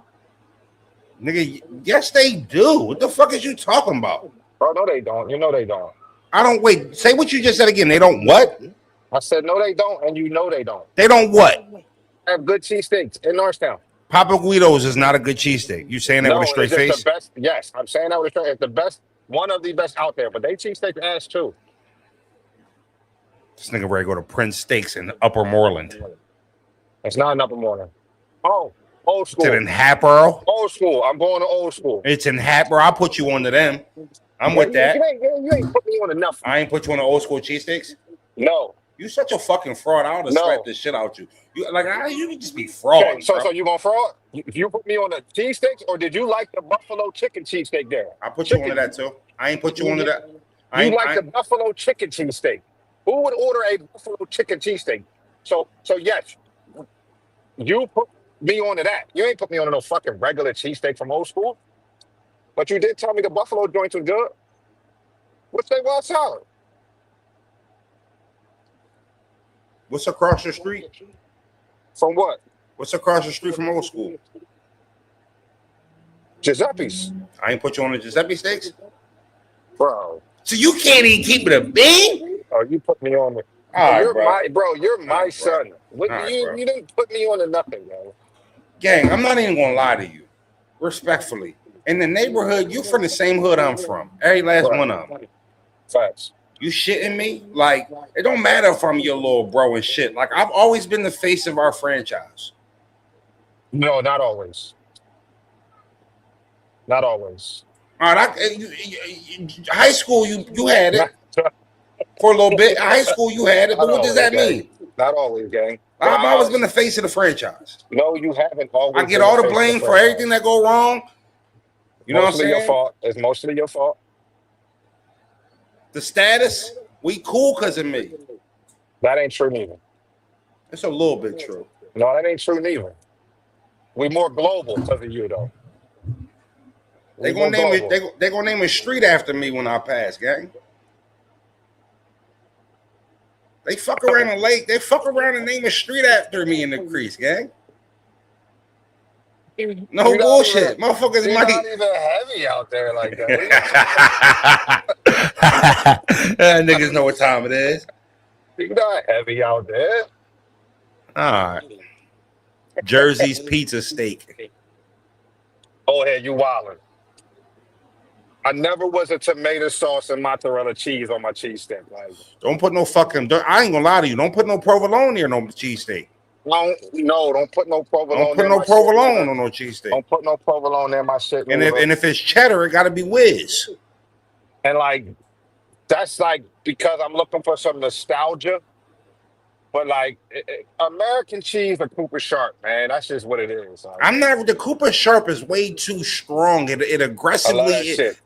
Nigga, yes, they do. What the fuck is you talking about? Oh, no, they don't. You know they don't. I don't wait. Say what you just said again. They don't what? I said, no, they don't, and you know they don't. They don't what? Have good cheesesteaks in Norristown. Papa Guido's is not a good cheesesteak. You saying that with a No, straight it's just face? the best. Yes, I'm saying that with a straight. It's the best, one of the best out there. But they cheesesteak ass too. This nigga ready to go to Prince Steaks in Upper Moreland. It's not an upper morning. Oh, old school. Is it in Hatboro? Old school. I'm going to old school. It's in Hatboro. I'll put you on to them. I'm with that. You ain't put me on enough. I ain't put you on the old school cheesesteaks. No. You such a fucking fraud. I would have No. slapped the shit out you. You can just be fraud. Okay, so bro. you gonna fraud? You put me on the cheesesteaks, or did you like the buffalo chicken cheesesteak there? I put you on to that too. I ain't put you on to that. You like the buffalo chicken cheesesteak? Who would order a buffalo chicken cheesesteak? So yes, you put me on to that. You ain't put me on to no fucking regular cheesesteak from old school. But you did tell me the buffalo joints was good. Which they was solid. What's across the street? From what? What's across the street from old school? Giuseppe's. I ain't put you on the Giuseppe steaks. Bro. So you can't even keep it a bean? Oh, you put me on the you're my son. You didn't put me on to nothing, man. Gang, I'm not even gonna lie to you. Respectfully. In the neighborhood, you from the same hood I'm from. Every last one of them. Facts. You shitting me? Like, it don't matter if I'm your little bro and shit. Like, I've always been the face of our franchise. No, not always. Not always. All right, high school, you had it for a little bit. High school, you had it, but what does that mean? Not always, gang. I've always been the face of the franchise. No, you haven't always. I get all the blame for everything that go wrong. You know what I'm saying? Your fault. It's mostly your fault. The status, we cool because of me. That ain't true neither. It's a little bit true. No, that ain't true neither. We more global because of you, though. They gonna name it. They gonna name a street after me when I pass, gang. They fuck around the lake. They fuck around and name a street after me in the crease, gang. No bullshit, motherfuckers. You're not even heavy out there like that. Niggas know what time it is. You're not heavy out there. All right. Jersey's Pizza Steak. Oh, hey, you wildin'. I never was a tomato sauce and mozzarella cheese on my cheesesteak. Like, don't put no fucking. I ain't gonna lie to you. Don't put no provolone near no cheesesteak. Don't put no provolone. Don't put no provolone on no cheesesteak. Don't put no provolone in my shit. And if it's cheddar, it got to be whiz. And like, that's like because I'm looking for some nostalgia. But like American cheese or Cooper Sharp, man, that's just what it is. Like, I'm not. The Cooper Sharp is way too strong. It aggressively it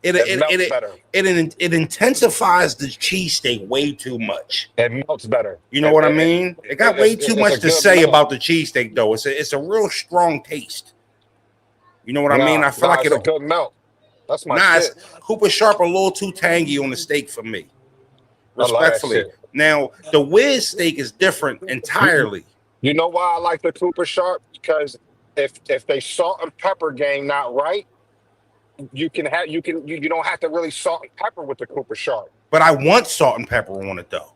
intensifies the cheesesteak way too much. It melts better. You know what I mean? It got way too much to say about the cheesesteak though. It's a real strong taste. You know what I mean? I feel like it's a good melt. That's my shit. Cooper Sharp a little too tangy on the steak for me. Respectfully. Now, the whiz steak is different entirely. You know why I like the Cooper Sharp? Because if they salt and pepper game not right, you don't have to really salt and pepper with the Cooper Sharp. But I want salt and pepper on it though.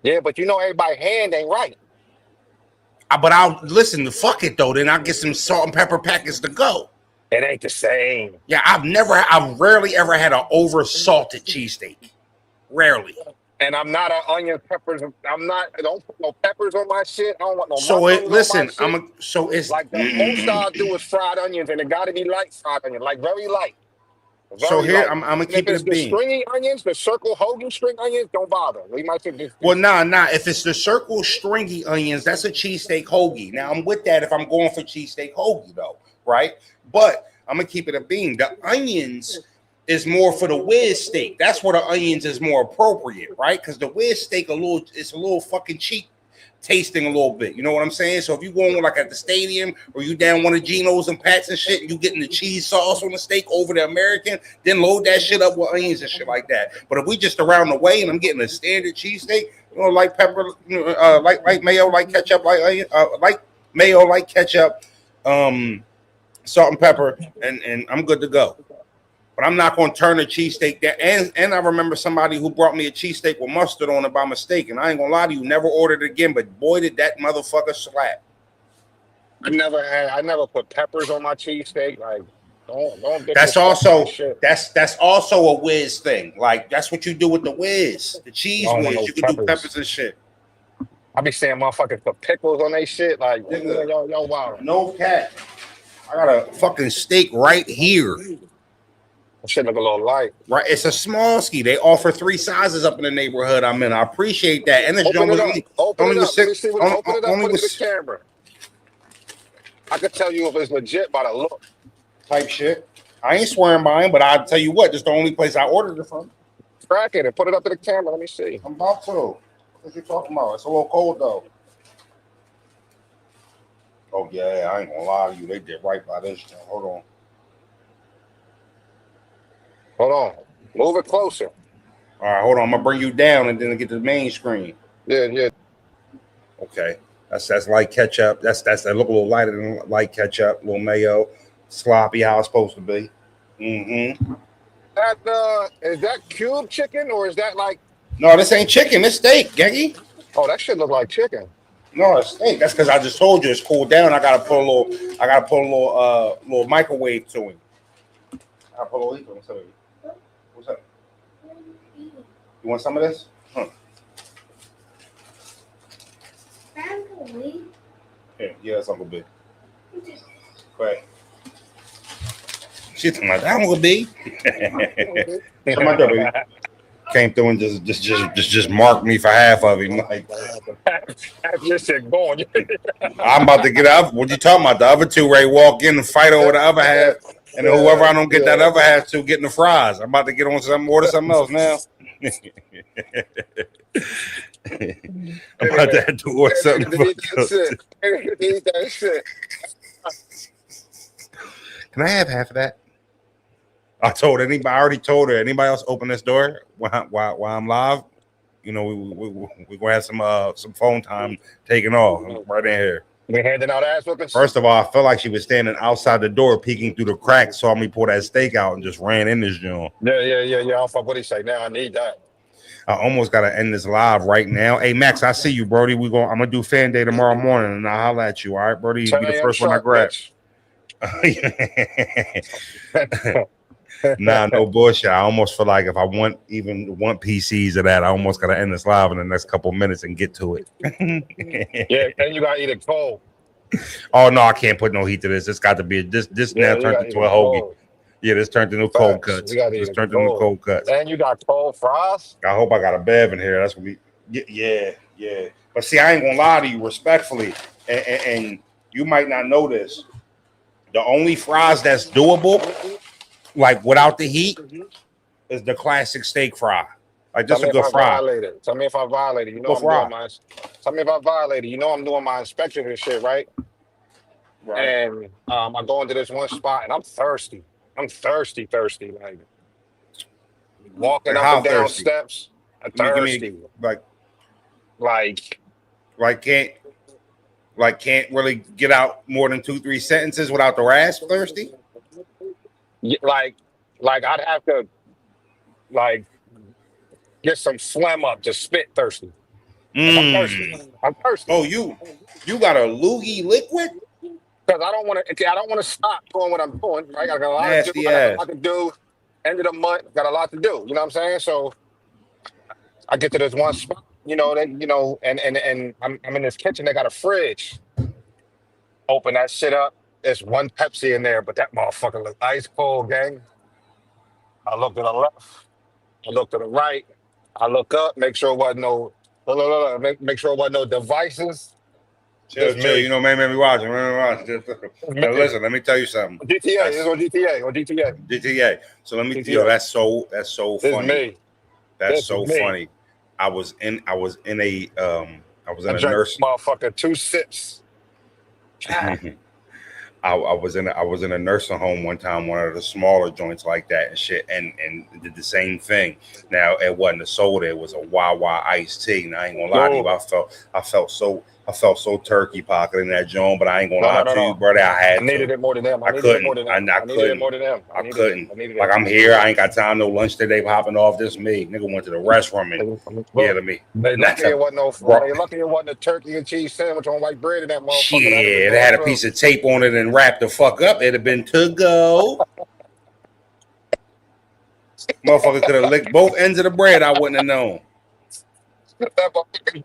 Yeah, but you know everybody's hand ain't right. But I'll listen to fuck it though. Then I'll get some salt and pepper packets to go. It ain't the same. Yeah, I've rarely ever had an over salted cheesesteak. Rarely. And I'm not an onion peppers. I don't put no peppers on my shit. I don't want no. So it's like the most I'll do is fried onions, and it got to be light fried onion, like very light. So here I'm gonna keep it a bean. The stringy onions, the circle hoagie string onions, don't bother. We might take this. Well, nah. If it's the circle stringy onions, that's a cheesesteak hoagie. Now I'm with that if I'm going for cheesesteak hoagie though, right? But I'm gonna keep it a bean. The onions is more for the whiz steak. That's where the onions is more appropriate, right? Because the whiz steak it's a little fucking cheap. tasting a little bit. You know what I'm saying? So if you going like at the stadium or you down one of Geno's and Pat's and shit, and you getting the cheese sauce on the steak over the American, then load that shit up with onions and shit like that. But if we just around the way and I'm getting a standard cheesesteak, you know, like pepper, you know, like mayo, like ketchup, like mayo, like ketchup, salt and pepper, and I'm good to go. But I'm not going to turn a cheesesteak down. And I remember somebody who brought me a cheesesteak with mustard on it by mistake. And I ain't going to lie to you, never ordered it again. But boy, did that motherfucker slap. I never put peppers on my cheesesteak. Like, don't get That's this also shit. that's also a whiz thing. Like that's what you do with the whiz, the cheese I don't want whiz. no You can do peppers. peppers and shit. I be saying motherfuckers put pickles on they shit. Like, Nigga. yo, wow. No cat. I got a fucking steak right here. That shit look a little light. Right, it's a small ski. They offer 3 sizes up in the neighborhood I'm in. I appreciate that. And this Open joint it was up. Open only it was up. Let me six. see what. Open it up. Put it to the camera. I could tell you if it's legit by the look. Type shit. I ain't swearing by him, but I'll tell you what, this is the only place I ordered it from. Crack it and put it up to the camera. Let me see. I'm about to. What you talking about? It's a little cold though. Oh yeah, I ain't gonna lie to you. They did right by this joint. Hold on. Hold on. Move it closer. All right, hold on. I'm gonna bring you down and then get to the main screen. Yeah. Okay. That's light ketchup. That look a little lighter than light ketchup, a little mayo, sloppy how it's supposed to be. Mm-hmm. That is that cube chicken or is that like? No, this ain't chicken. This steak, Geggy. Oh, that shit look like chicken. No, it's steak. That's because I just told you it's cooled down. I gotta put a little microwave to it. I'll put a little heat on it. What's up? You want some of this? Huh. Yeah, that's Uncle B. Right. She's talking about that Uncle B. Come on, baby. Came through and just marked me for half of him. Like, Have your shit going. I'm about to get up. What you talking about? The other two ready to walk in and fight over the other half, and then whoever I don't get that other half to getting the fries. I'm about to get on something, order something else now. I'm about to have to order something. Eat that shit. Can I have half of that? I already told her. Anybody else open this door while I'm live? You know, we're gonna have some phone time taking off right in here. We handing out ass whippings. First of all, I felt like she was standing outside the door, peeking through the crack, saw me pull that steak out, and just ran in this joint. Yeah. I'll fuck what he say. Now I need that. I almost gotta end this live right now. Hey Max, I see you, Brody. I'm gonna do fan day tomorrow morning, and I'll holler at you. All right, Brody. You be the first one I grab. Nah, no bullshit. I almost feel like if I want PCs of that, I almost gotta end this live in the next couple minutes and get to it. Yeah, and you gotta eat it cold. Oh no, I can't put no heat to this. It's got to be this now turned into a hoagie. Cold. Yeah, this turned into cold cuts. This turned into cold cuts. And you got cold fries. I hope I got a bev in here. That's what we. Yeah. But see, I ain't gonna lie to you respectfully, and you might not know this. The only fries that's doable, like without the heat, is the classic steak fry. Like this is a good fry. Tell me if I violated. You know Tell me if I violated. You know I'm doing my inspection and shit, right? Right. And I go into this one spot and I'm thirsty. I'm thirsty. Like walking up and down steps. I'm thirsty. Can't really get out more than 2-3 sentences without the rasp thirsty. Yeah, like I'd have to get some phlegm up to spit thirsty. I'm thirsty. Oh, you got a loogie liquid? Because I don't want to stop doing what I'm doing. Right? I got a lot to do. End of the month, got a lot to do. You know what I'm saying? So I get to this one spot, and I'm in this kitchen. They got a fridge. Open that shit up. There's one Pepsi in there, but that motherfucker look ice cold, gang. I look to the left. I look to the right. I look up, make sure it wasn't no devices. Chill. You know, man, be watching. Now, listen, let me tell you something. GTA. This is on GTA. GTA. So let me tell you, that's so funny. Me. That's so funny. I was in a I was I in a drank nurse. motherfucker 2 sips. I was in a nursing home one time, one of the smaller joints like that and shit, and did the same thing. Now it wasn't a soda, it was a Wawa iced tea. And I ain't gonna lie to you, I felt so turkey pocket in that joint, but I ain't gonna lie to you, No. brother. I I had needed to. it more than them. I I needed it more couldn't. than I, them. I I needed it couldn't. more than them. I couldn't. I needed Like it. I'm here, I ain't got time no lunch today popping off. This me. Nigga went to the restroom and yeah, Look, let me. they That's lucky it a wasn't no. bro. They lucky it wasn't a turkey and cheese sandwich on white bread in that motherfucker. That'd have been Shit, it going had a through. piece of tape on it and wrapped the fuck up. It'd have been to go. Motherfucker could have licked both ends of the bread. I wouldn't have known. That motherfucking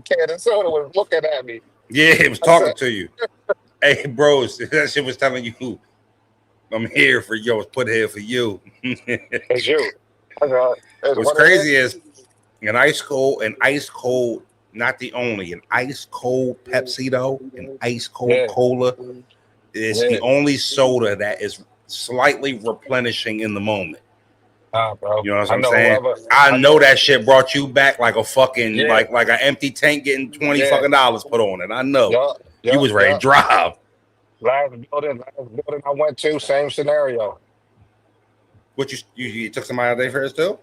can of soda was looking at me. Yeah, it was I said, talking to you. Hey, bros, that shit was telling you, I'm here for you. I was put here for you. "It's you." I said, "It's What's what it crazy is." is an ice cold, not the only, an ice cold Pepsi though, an ice cold Yeah, cola is the yeah. only soda that is slightly replenishing in the moment. Bro. You know what I I'm know saying? whoever. I I know know. that shit brought you back like a fucking Yeah, like an empty tank getting 20 yeah. fucking dollars put on it. I know. Yup, You yup, was ready to yup. drive. Last building I went to, same scenario. What you took somebody out there first too?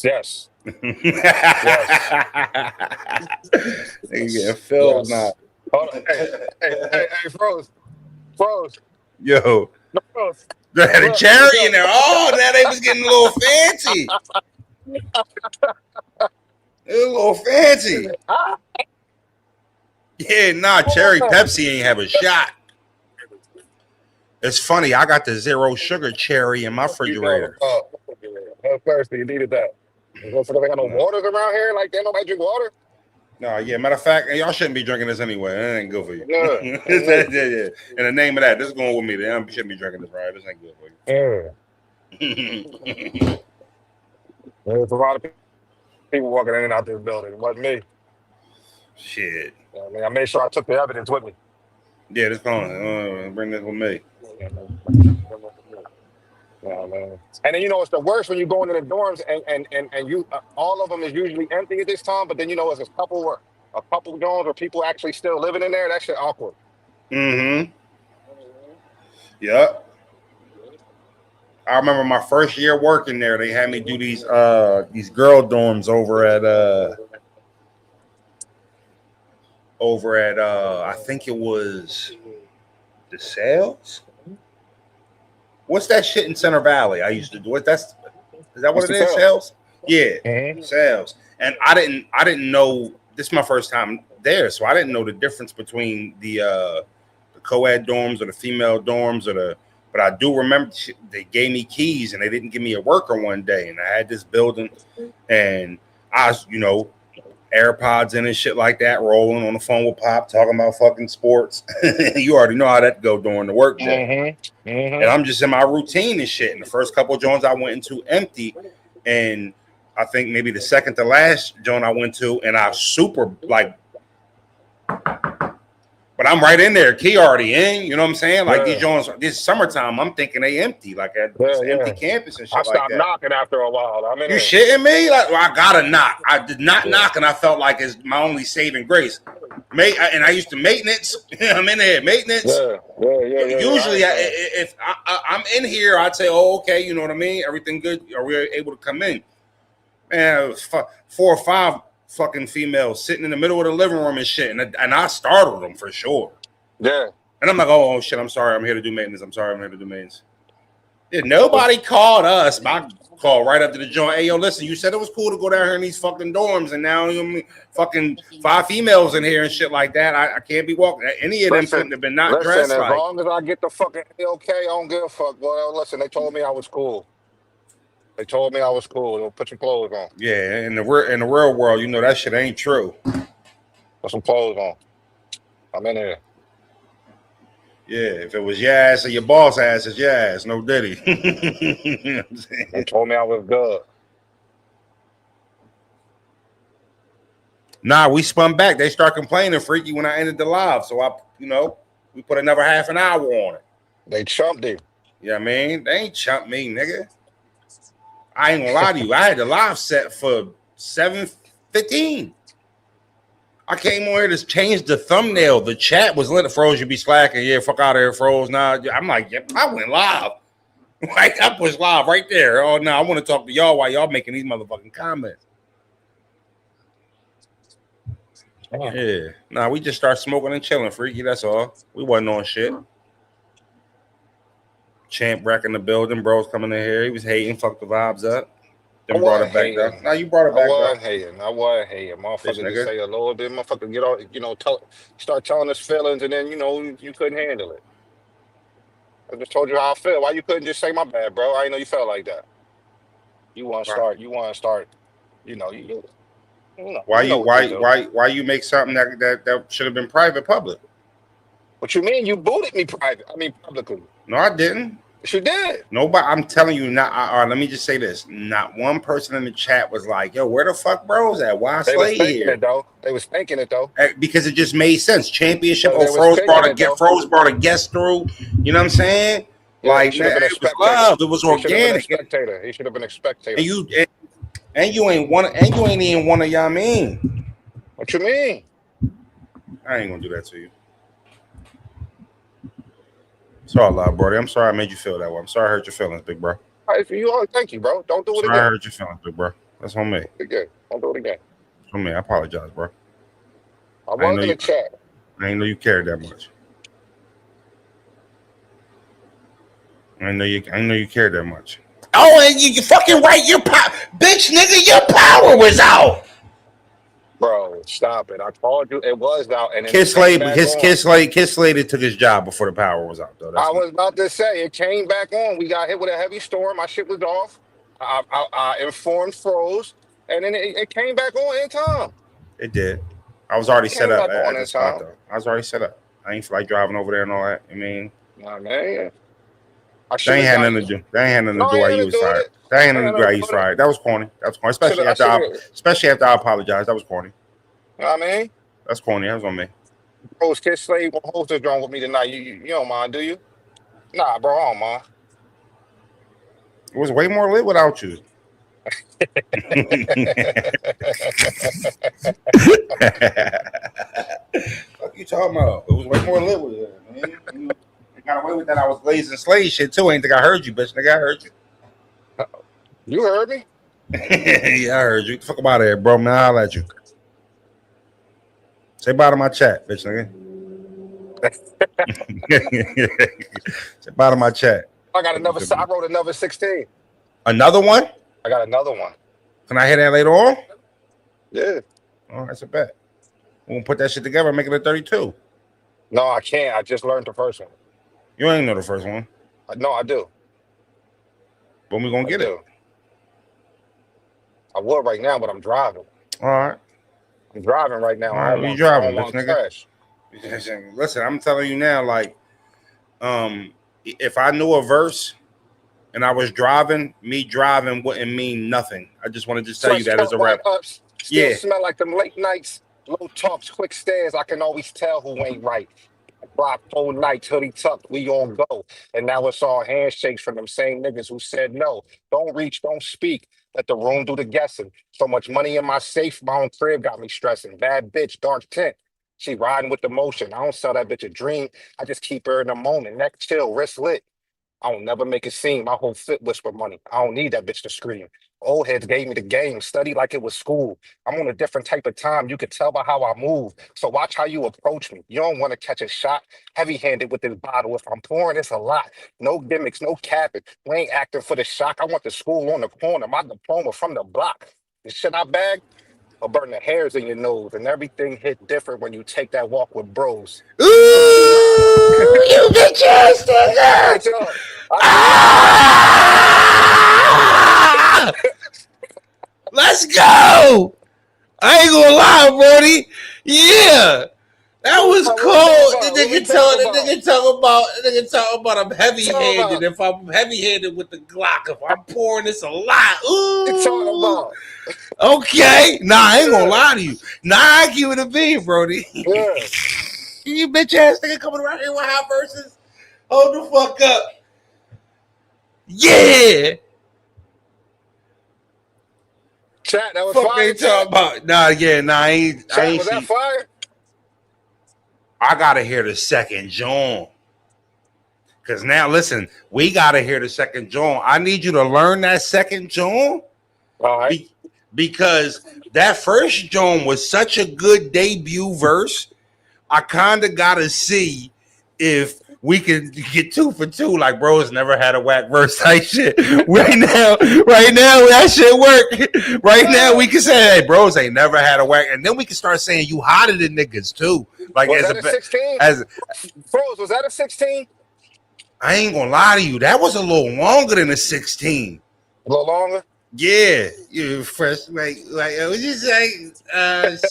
Yes, You yes, getting filled now. yes. Hold on. Hey, froze, Yo. froze. They had a Look, cherry in yo. there. Oh, now they was getting a little fancy. They was a little fancy. Ah, Yeah, nah, cherry Pepsi ain't have a shot. It's funny, I got the zero sugar cherry in my you know, refrigerator. I'm thirsty. You needed that. So they got no No. waters around here. Like, they nobody drink water. No, yeah, matter of fact, y'all shouldn't be drinking this anyway. It ain't good for you. Yeah, Yeah. In the name of that, this is going with me. They shouldn't be drinking this, right? This ain't good for yeah. you. There's a lot of people walking in and out this building. It wasn't me. Shit. I mean, I made sure I took the evidence with me. Yeah, this going. Bring this with me. Yeah, man. And then it's the worst when you go into the dorms and you all of them is usually empty at this time, but then it's a couple dorms where people actually still living in there. That shit awkward. Mm-hmm. Yep. I remember my first year working there. They had me do these girl dorms over at I think it was the Sales. What's that shit in Center Valley? I used to do it. Is that what What's it the is? sale? Sales? Yeah, Mm-hmm. Sales. And I didn't know. This is my first time there, so I didn't know the difference between the co-ed dorms or the female dorms but I do remember they gave me keys and they didn't give me a worker one day, and I had this building and I was, AirPods in and shit like that, rolling on the phone with Pop, talking about fucking sports. You already know how that go during the work day. Mm-hmm. And Mm-hmm. I'm just in my routine and shit. And the first couple of joints I went into empty, and I think maybe the second to last joint I went to, and I super like, but I'm right in there. Key already in. You know what I'm saying? Like these Yeah. joints, this summertime, I'm thinking they empty, like at this empty Yeah. campus and I shit like stopped that. knocking after a while. I'm in You there. shitting me? Like, well, I gotta knock. I did not Yeah. knock, and I felt like it's my only saving grace. And I used to maintenance. I'm in there maintenance. Yeah. Usually, I understand. if I'm in here, I'd say, "Oh, okay, you know what I mean. Everything good? Are we able to come in?" Man, it was 4 or 5 fucking females sitting in the middle of the living room and shit, and I startled them for sure. Yeah. And I'm like, "Oh shit, I'm sorry. I'm here to do maintenance. I'm sorry, I'm here to do maintenance." Yeah, nobody called us. I called right up to the joint. Hey, yo, listen, you said it was cool to go down here in these fucking dorms, and now fucking 5 females in here and shit like that. I can't be walking. Any of them couldn't have been not Listen, dressed as like. long as I get the fucking okay, I don't give a fuck. Well, listen, they told me I was cool. They'll put your clothes on. Yeah, in the real world, that shit ain't true. Put some clothes on. I'm in here. Yeah, if it was your ass or your boss ass, it's your ass. No diddy. You know what I'm saying? They told me I was good. Nah, we spun back. They start complaining, freaky, when I ended the live. So we put another half an hour on it. They chumped him. You know what I mean? They ain't chump me, nigga. I ain't gonna lie to you. I had the live set for 7:15. I came on here to change the thumbnail. The chat was lit. Froze, you be slacking. Yeah, fuck out of here, Froze. Nah, I'm like, yep, I went live. Like, I pushed live right there. Oh, no, I want to talk to y'all while y'all making these motherfucking comments. Yeah. Nah, we just start smoking and chilling, freaky. That's all. We wasn't on shit. Champ Rack in the building. Bro's coming in here. He was hating. Fuck the vibes up. Then brought it back though. Now you brought it back though. I wasn't hating. Motherfucker just say a little bit. Motherfucker get off, start telling us feelings, and then, you couldn't handle it. I just told you how I feel. Why you couldn't just say my bad, bro? I didn't know you felt like that. You want to start, Why you make something that should have been private public? What you mean? You booted me publicly. No, I didn't. Yes, you did. Nobody. I'm telling you, not. Let me just say this: not one person in the chat was like, "Yo, where the fuck Bros at? Why Slay here?" They was thinking it though. Because it just made sense. Championship. Froze brought a guest through. You know what I'm saying? Yeah, like, man, it was love. It was organic. He should have been a spectator. And you ain't even one of y'all mean. What you mean? I ain't gonna do that to you. Sorry, love, brody. I'm sorry I made you feel that way. I'm sorry I hurt your feelings, big bro. All right, thank you, bro. Don't do it again. I hurt your feelings, big bro. That's on me. Again. Don't do it again. That's on me. I apologize, bro. I was in the chat. I didn't know you cared that much. I know you cared that much. Oh, and you fucking right. Bitch, nigga, your power was out. Bro, stop it. I called you. It was out. And Kiss Lady took his job before the power was out, though. I was about to say, it came back on. We got hit with a heavy storm. My shit was off. I informed Froze, and then it came back on in time. It did. I was already set up at the spot, though. I was already set up. I ain't feel like driving over there and all that. I mean, nah, man. They ain't had nothing to do. They ain't had nothing to do while you was fired. They ain't nothing to do while you was fired. That was corny. Especially after I apologized. That was corny. You know what I mean? That's corny. That was on me. Bro's Kiss Slade won't host this drum with me tonight. You don't mind, do you? Nah, bro, I don't mind. It was way more lit without you. What you talking about? It was way more lit with it, man. You got away with that. I was blazing Slade shit too. Ain't think I heard you, bitch. Nigga, I heard you. You heard me? Yeah, I heard you. Get the fuck out of here, bro. Man, I'll let you. Say bye to my chat, bitch, nigga. Say bye to my chat. I wrote another 16. Another one? I got another one. Can I hear that later on? Yeah. Oh, that's a bet. We'll put that shit together and make it a 32. No, I can't. I just learned the first one. You ain't know the first one. No, I do. When we gonna get it? I would right now, but I'm driving. All right. I'm driving right now. All right, you driving, bitch, nigga. Listen, I'm telling you now, like, if I knew a verse and I was driving, me driving wouldn't mean nothing. I just want to tell you that as a rapper. Still smell like them late nights, low talks, quick stares. I can always tell who ain't right. Block whole nights, hoodie tucked, we on go. And now it's all handshakes from them same niggas who said no. Don't reach, don't speak. Let the room do the guessing. So much money in my safe, my own crib got me stressing. Bad bitch, dark tint. She riding with the motion. I don't sell that bitch a dream. I just keep her in the moment. Neck chill, wrist lit. I don't never make a scene. My whole fit whisper money. I don't need that bitch to scream. Old heads gave me the game. Study like it was school. I'm on a different type of time. You could tell by how I move. So watch how you approach me. You don't want to catch a shot. Heavy-handed with this bottle. If I'm pouring, it's a lot. No gimmicks, no capping. We ain't acting for the shock. I want the school on the corner. My diploma from the block. The shit I bag will burn the hairs in your nose. And everything hit different when you take that walk with bros. Ooh, you bitch ass nigga! Let's go! I ain't gonna lie, Brody. Yeah, that was cold. The nigga talking about I'm heavy-handed. If I'm heavy-handed with the Glock, if I'm pouring this a lot, ooh. Okay, nah, I ain't gonna lie to you. Nah, I give it a beat, Brody. Yeah. You bitch ass nigga coming around here with high verses. Hold the fuck up. Yeah. Chat, that was Fuck fire. they talking about? Nah, I ain't. Chat, I ain't was that see. fire? I gotta hear the second John. Cause now listen, we gotta hear the second John. I need you to learn that second John. All right. Because that first John was such a good debut verse. I kind of gotta see if we can get 2 for 2. Like bro's never had a whack verse type shit. Right now, that shit work. Right now, we can say, hey, bros ain't never had a whack, and then we can start saying you hotter than niggas too. Like Was that a 16? as Froze, was that a 16? I ain't gonna lie to you, that was a little longer than a 16. A little longer? Yeah, you fresh like what you say?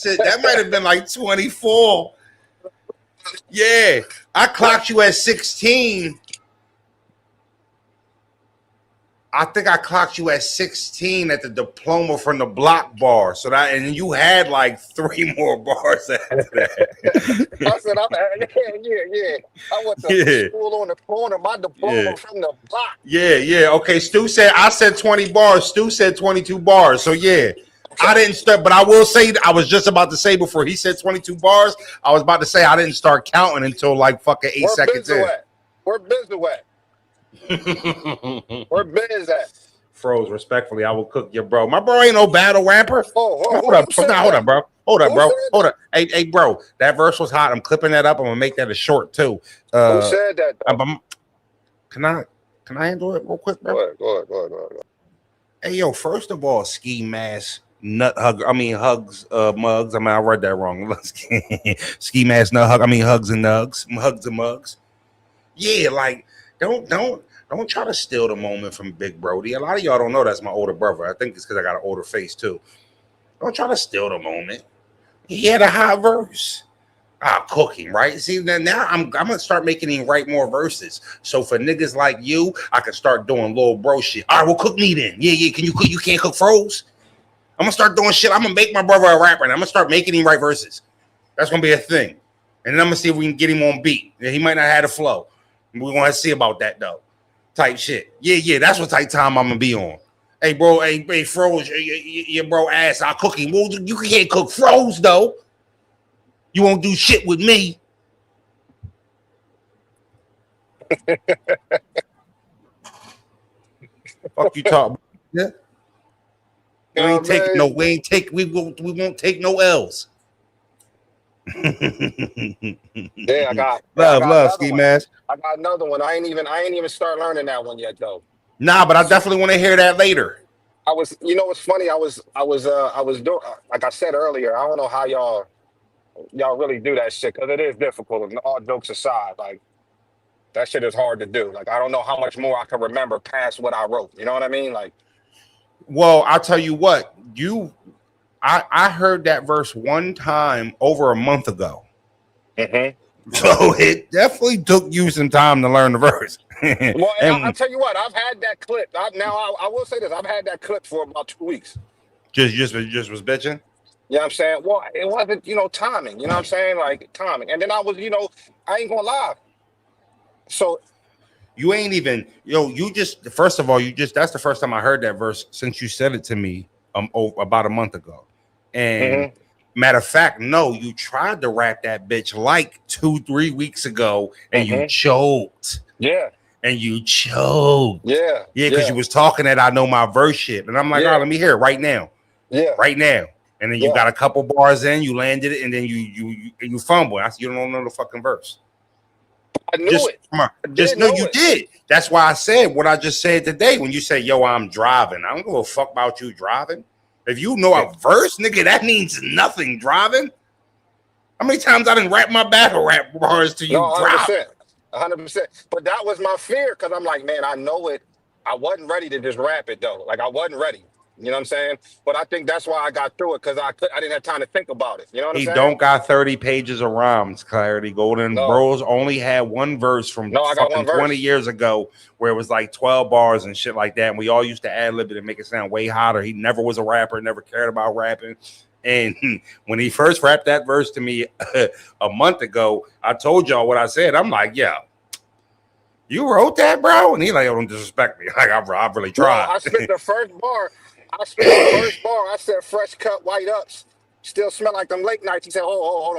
Shit, that might have been like 24. Yeah, I clocked you at 16. I think I clocked you at 16 at the diploma from the block bar. So that, and you had like 3 more bars after that. I said, yeah. I went to school on the corner. My diploma from the block. Yeah. Okay, Stu said, I said 20 bars. Stu said 22 bars. So yeah. I didn't start, but I will say, I was just about to say before he said 22 bars, I was about to say I didn't start counting until like fucking 8 seconds in. Where Bizzle at? Where Biz at? Froze, respectfully, I will cook your bro. My bro ain't no battle rapper. Hold up, bro. Hold up. Hey, bro, that verse was hot. I'm clipping that up. I'm gonna make that a short too. Who said that? Can I handle it real quick, bro? Go ahead. Hey, yo, first of all, ski mask. Hugs, mugs. I read that wrong. Ski mask, nut hug. Hugs and nugs. Hugs and mugs. Yeah, like don't try to steal the moment from Big Brody. A lot of y'all don't know that's my older brother. I think it's because I got an older face too. Don't try to steal the moment. He had a hot verse. Cook him, right? See, now I'm gonna start making him write more verses. So for niggas like you, I can start doing little bro shit. All right, well, cook me then. Yeah. Can you cook? You can't cook froze. I'm gonna start doing shit. I'm gonna make my brother a rapper, and I'm gonna start making him write verses. That's gonna be a thing. And then I'm gonna see if we can get him on beat. He might not have the flow. We're gonna see about that though. Type shit. Yeah. That's what type time I'm gonna be on. Hey, bro. Hey, Froze. Your bro ass. I'll cook him. Well, you can't cook Froze though. You won't do shit with me. Fuck you talk. Yeah. We won't take no L's. Yeah, I got love ski mask. I got another one. I ain't even start learning that one yet though. Nah, but I definitely want to hear that later. You know what's funny? I was doing, like I said earlier, I don't know how y'all really do that shit, because it is difficult. And all jokes aside, like that shit is hard to do. Like I don't know how much more I can remember past what I wrote. You know what I mean? Like, well, I'll tell you what, I heard that verse one time over a month ago. Mm-hmm. So it definitely took you some time to learn the verse. Well, I'll tell you what, I've had that clip. I will say this, I've had that clip for about 2 weeks. Just was bitching? You know what I'm saying? Well, it wasn't, timing. You know what I'm saying? Like timing. And then I was, I ain't gonna lie. So you ain't even, first of all, that's the first time I heard that verse since you said it to me about a month ago. And matter of fact, no, you tried to rap that bitch like 2-3 weeks ago and you choked. Yeah. And you choked. Yeah. Yeah, because you was talking that I know my verse shit. And I'm like, all right, let me hear it right now. Yeah. Right now. And then you got a couple bars in, you landed it, and then you fumble. You don't know the fucking verse. I knew it. Come on. You did. That's why I said what I just said today when you say, yo, I'm driving. I don't give a fuck about you driving. If you know a verse, nigga, that means nothing driving. How many times I didn't rap my battle rap bars to you? No, 100%. 100%. But that was my fear, because I'm like, man, I know it. I wasn't ready to just rap it, though. Like, I wasn't ready. You know what I'm saying? But I think that's why I got through it, because I didn't have time to think about it. You know what I'm saying? He don't got 30 pages of rhymes, Clarity. Golden Bros only had one verse from fucking 20 years ago where it was like 12 bars and shit like that. And we all used to ad-lib it and make it sound way hotter. He never was a rapper, never cared about rapping. And when he first rapped that verse to me a month ago, I told y'all what I said. I'm like, yeah, You wrote that, bro? And he like, oh, don't disrespect me. Like, I really No, tried. I spit the first bar. I spit the first bar. I said fresh cut white ups. Still smell like them late nights. He said, hold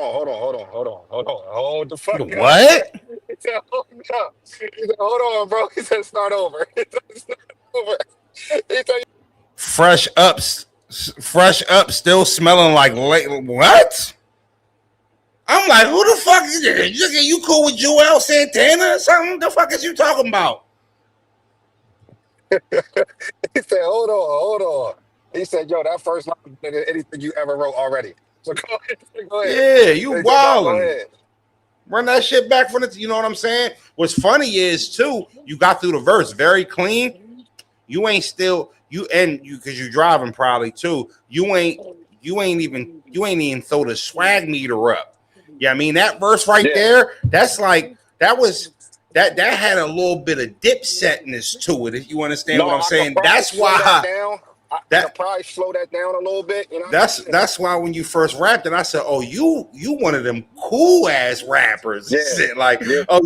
the fuck up. What? He said, hold up. He said, hold on, bro. He said, start over. He said, start over. He said, Fresh up, still smelling like late. What? I'm like, who the fuck is it? You cool with Joel Santana or something? The fuck is you talking about? he said, hold on. He said, yo, that first line is better than anything you ever wrote already. So go ahead. Go ahead. Yeah, you He said, no, go wildin'. ahead. Run that shit back from the, you know what I'm saying? What's funny is too, you got through the verse very clean. You ain't still because you're driving probably too. You ain't even throw the swag meter up. Yeah, I mean that verse right there. That's like that had a little bit of dipsetness to it. If you understand what I'm saying, that's why. I could probably slow that down a little bit. You know, that's why when you first rapped it, I said, "Oh, you one of them cool ass rappers." Yeah. Shit. Like, Yeah. oh,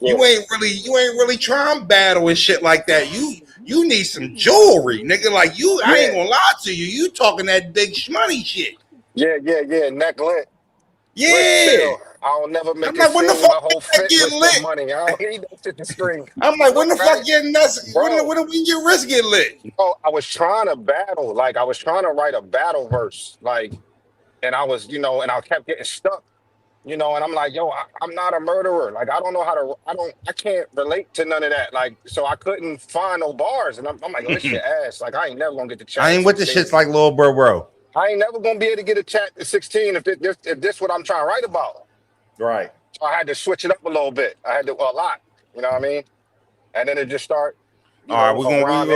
you ain't really trying battle and shit like that. You need some jewelry, nigga. Like you, I ain't gonna lie to you. You talking that big shmoney shit. Yeah. Neck lit. Yeah. I'll never make I'm it like, when the seem my fuck whole that fit get with lit? the money. I don't need that shit to scream. I'm like, when the fuck getting nuts? Bro. When do your wrist get lit? Oh, I was trying to battle. Like I was trying to write a battle verse. Like, and I was, and I kept getting stuck. And I'm like, yo, I'm not a murderer. Like, I don't know how to. I can't relate to none of that. Like, so I couldn't find no bars, and I'm like, oh, this shit ass. Like, I ain't never gonna get the chat. I ain't with the shits like Lil Bro. I ain't never gonna be able to get a chat at 16 if this what I'm trying to write about. Right. So I had to switch it up a little bit. I had to a lot. You know what I mean? And then it just start. All right, we're gonna around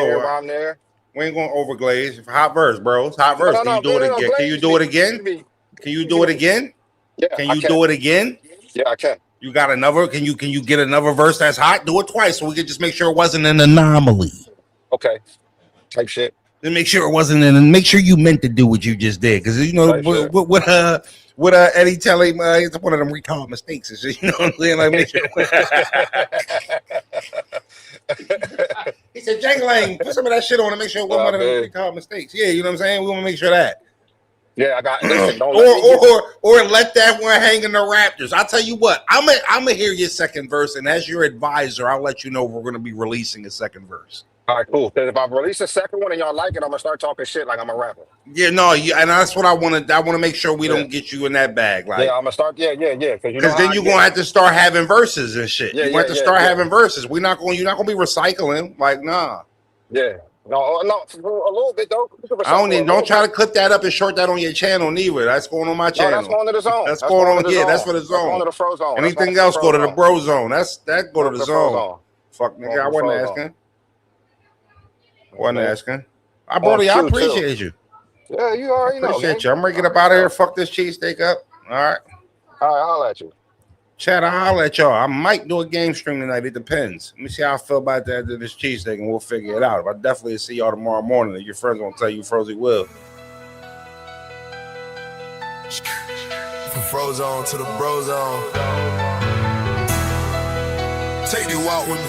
there. We ain't gonna overglaze. Hot verse, bro. It's hot verse. Can you do it again? Can you do it again? Can you do it again? Yeah. Can you do it again? Yeah, I can. You got another? Can you get another verse that's hot? Do it twice so we can just make sure it wasn't an anomaly. Okay. Type shit. Then make sure it wasn't and make sure you meant to do what you just did. Because what Eddie tell him it's one of them retarded mistakes. You know what I'm saying? Like make sure. He said, Jangling, put some of that shit on and make sure it wasn't one of them retarded mistakes. Yeah, you know what I'm saying? We want to make sure that. Yeah, I got listen, or let that one hang in the Raptors. I'll tell you what, I'm gonna hear your second verse, and as your advisor, I'll let you know we're gonna be releasing a second verse. All right, cool. Because if I release a second one and y'all like it, I'm gonna start talking shit like I'm a rapper. Yeah, no, and that's what I want to make sure we don't get you in that bag. Like, yeah, I'm gonna start. Yeah. Because then you're gonna have to start having verses and shit. You're gonna have to start having verses. You're not gonna be recycling. Like, nah. Yeah. No, a little bit though. Don't try to clip that up and short that on your channel neither. That's going on my channel. No, that's going to the zone. That's going on. Yeah, that's for the zone. That's going to the fro zone. Anything else go to the bro zone. That go to the zone. Fuck nigga, I wasn't asking. I appreciate you. Yeah, you already know. Appreciate you. I'm ready to get up out of here. Fuck this cheesesteak up. All right, I'll at you. Chad, I'll holler at y'all. I might do a game stream tonight. It depends. Let me see how I feel about that this cheesesteak, and we'll figure it out. But I definitely see y'all tomorrow morning. Your friends gonna tell you Frozy will. From Frozone to the bro zone. Take the walk with me.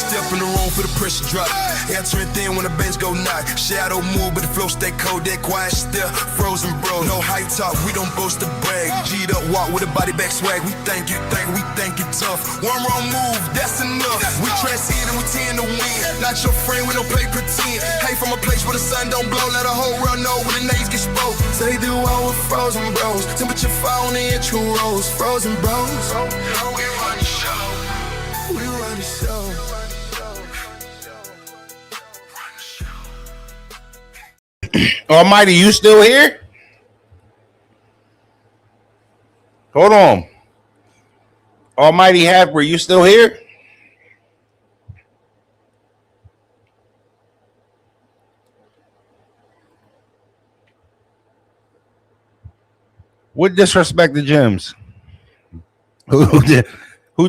Step in the room for the pressure drop. Answering thin when the bench go knock. Shadow move, but the flow stay cold. That quiet still frozen, bro. No high talk, we don't boast to brag. G'd up, walk with a body back swag. We think you tough. One wrong move, that's enough. We transcend and we tend to win. Not your friend, we don't play pretend. Hey, from a place where the sun don't blow, let a whole world know where the names get spoke. Say do all with frozen bros. Temperature fall on the true rose. Frozen bros. We run the show. We run the show. Almighty, you still here? Hold on. Almighty Happer, you still here? What disrespected Gems? Who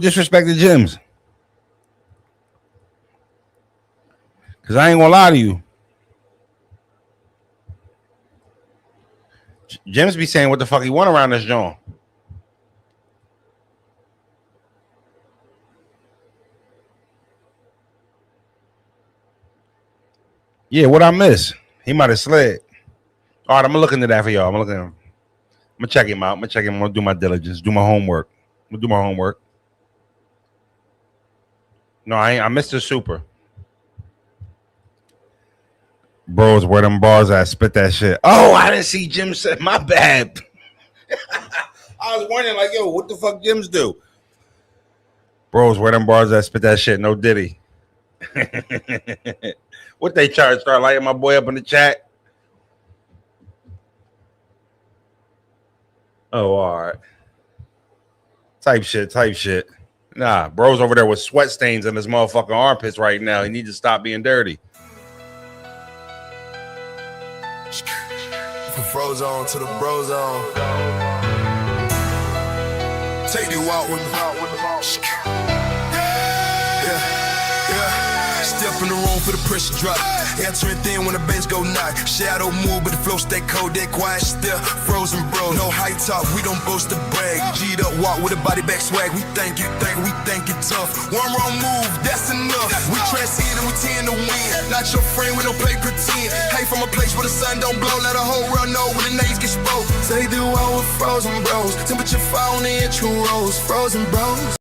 disrespected Gems? Because I ain't gonna lie to you. Gems be saying what the fuck he want around this joint. Yeah, what I miss? He might have slid. All right, I'm gonna look into that for y'all. I'm gonna check him out. I'm gonna check him. I'm gonna do my diligence, do my homework. I'm gonna do my homework. No, I ain't. I missed the super. Bros, where them bars at? Spit that shit. Oh, I didn't see Jim say. My bad. I was wondering, like, yo, what the fuck Jims do? Bros, where them bars at? Spit that shit. No Diddy. What they charge? Start lighting my boy up in the chat. Oh, all right. Type shit. Nah, bro's over there with sweat stains in his motherfucking armpits right now. He needs to stop being dirty. From Frozone to the Brozone. Take you out with the yeah. Step in the room for the pressure drop. Answering thin when the bass go knock. Shadow move, but the flow stay cold, that quiet still. Frozen bro, no high top, we don't boast to brag. G'd up, walk with a body back swag. We think you tough. One wrong move, that's enough. We transcend and we tend to win. Not your friend, we don't play pretend. Hey, from a place where the sun don't blow, let the whole world know when the names get spoke. Say the wall with frozen bros. Temperature fall on the inch who rose. Frozen bros.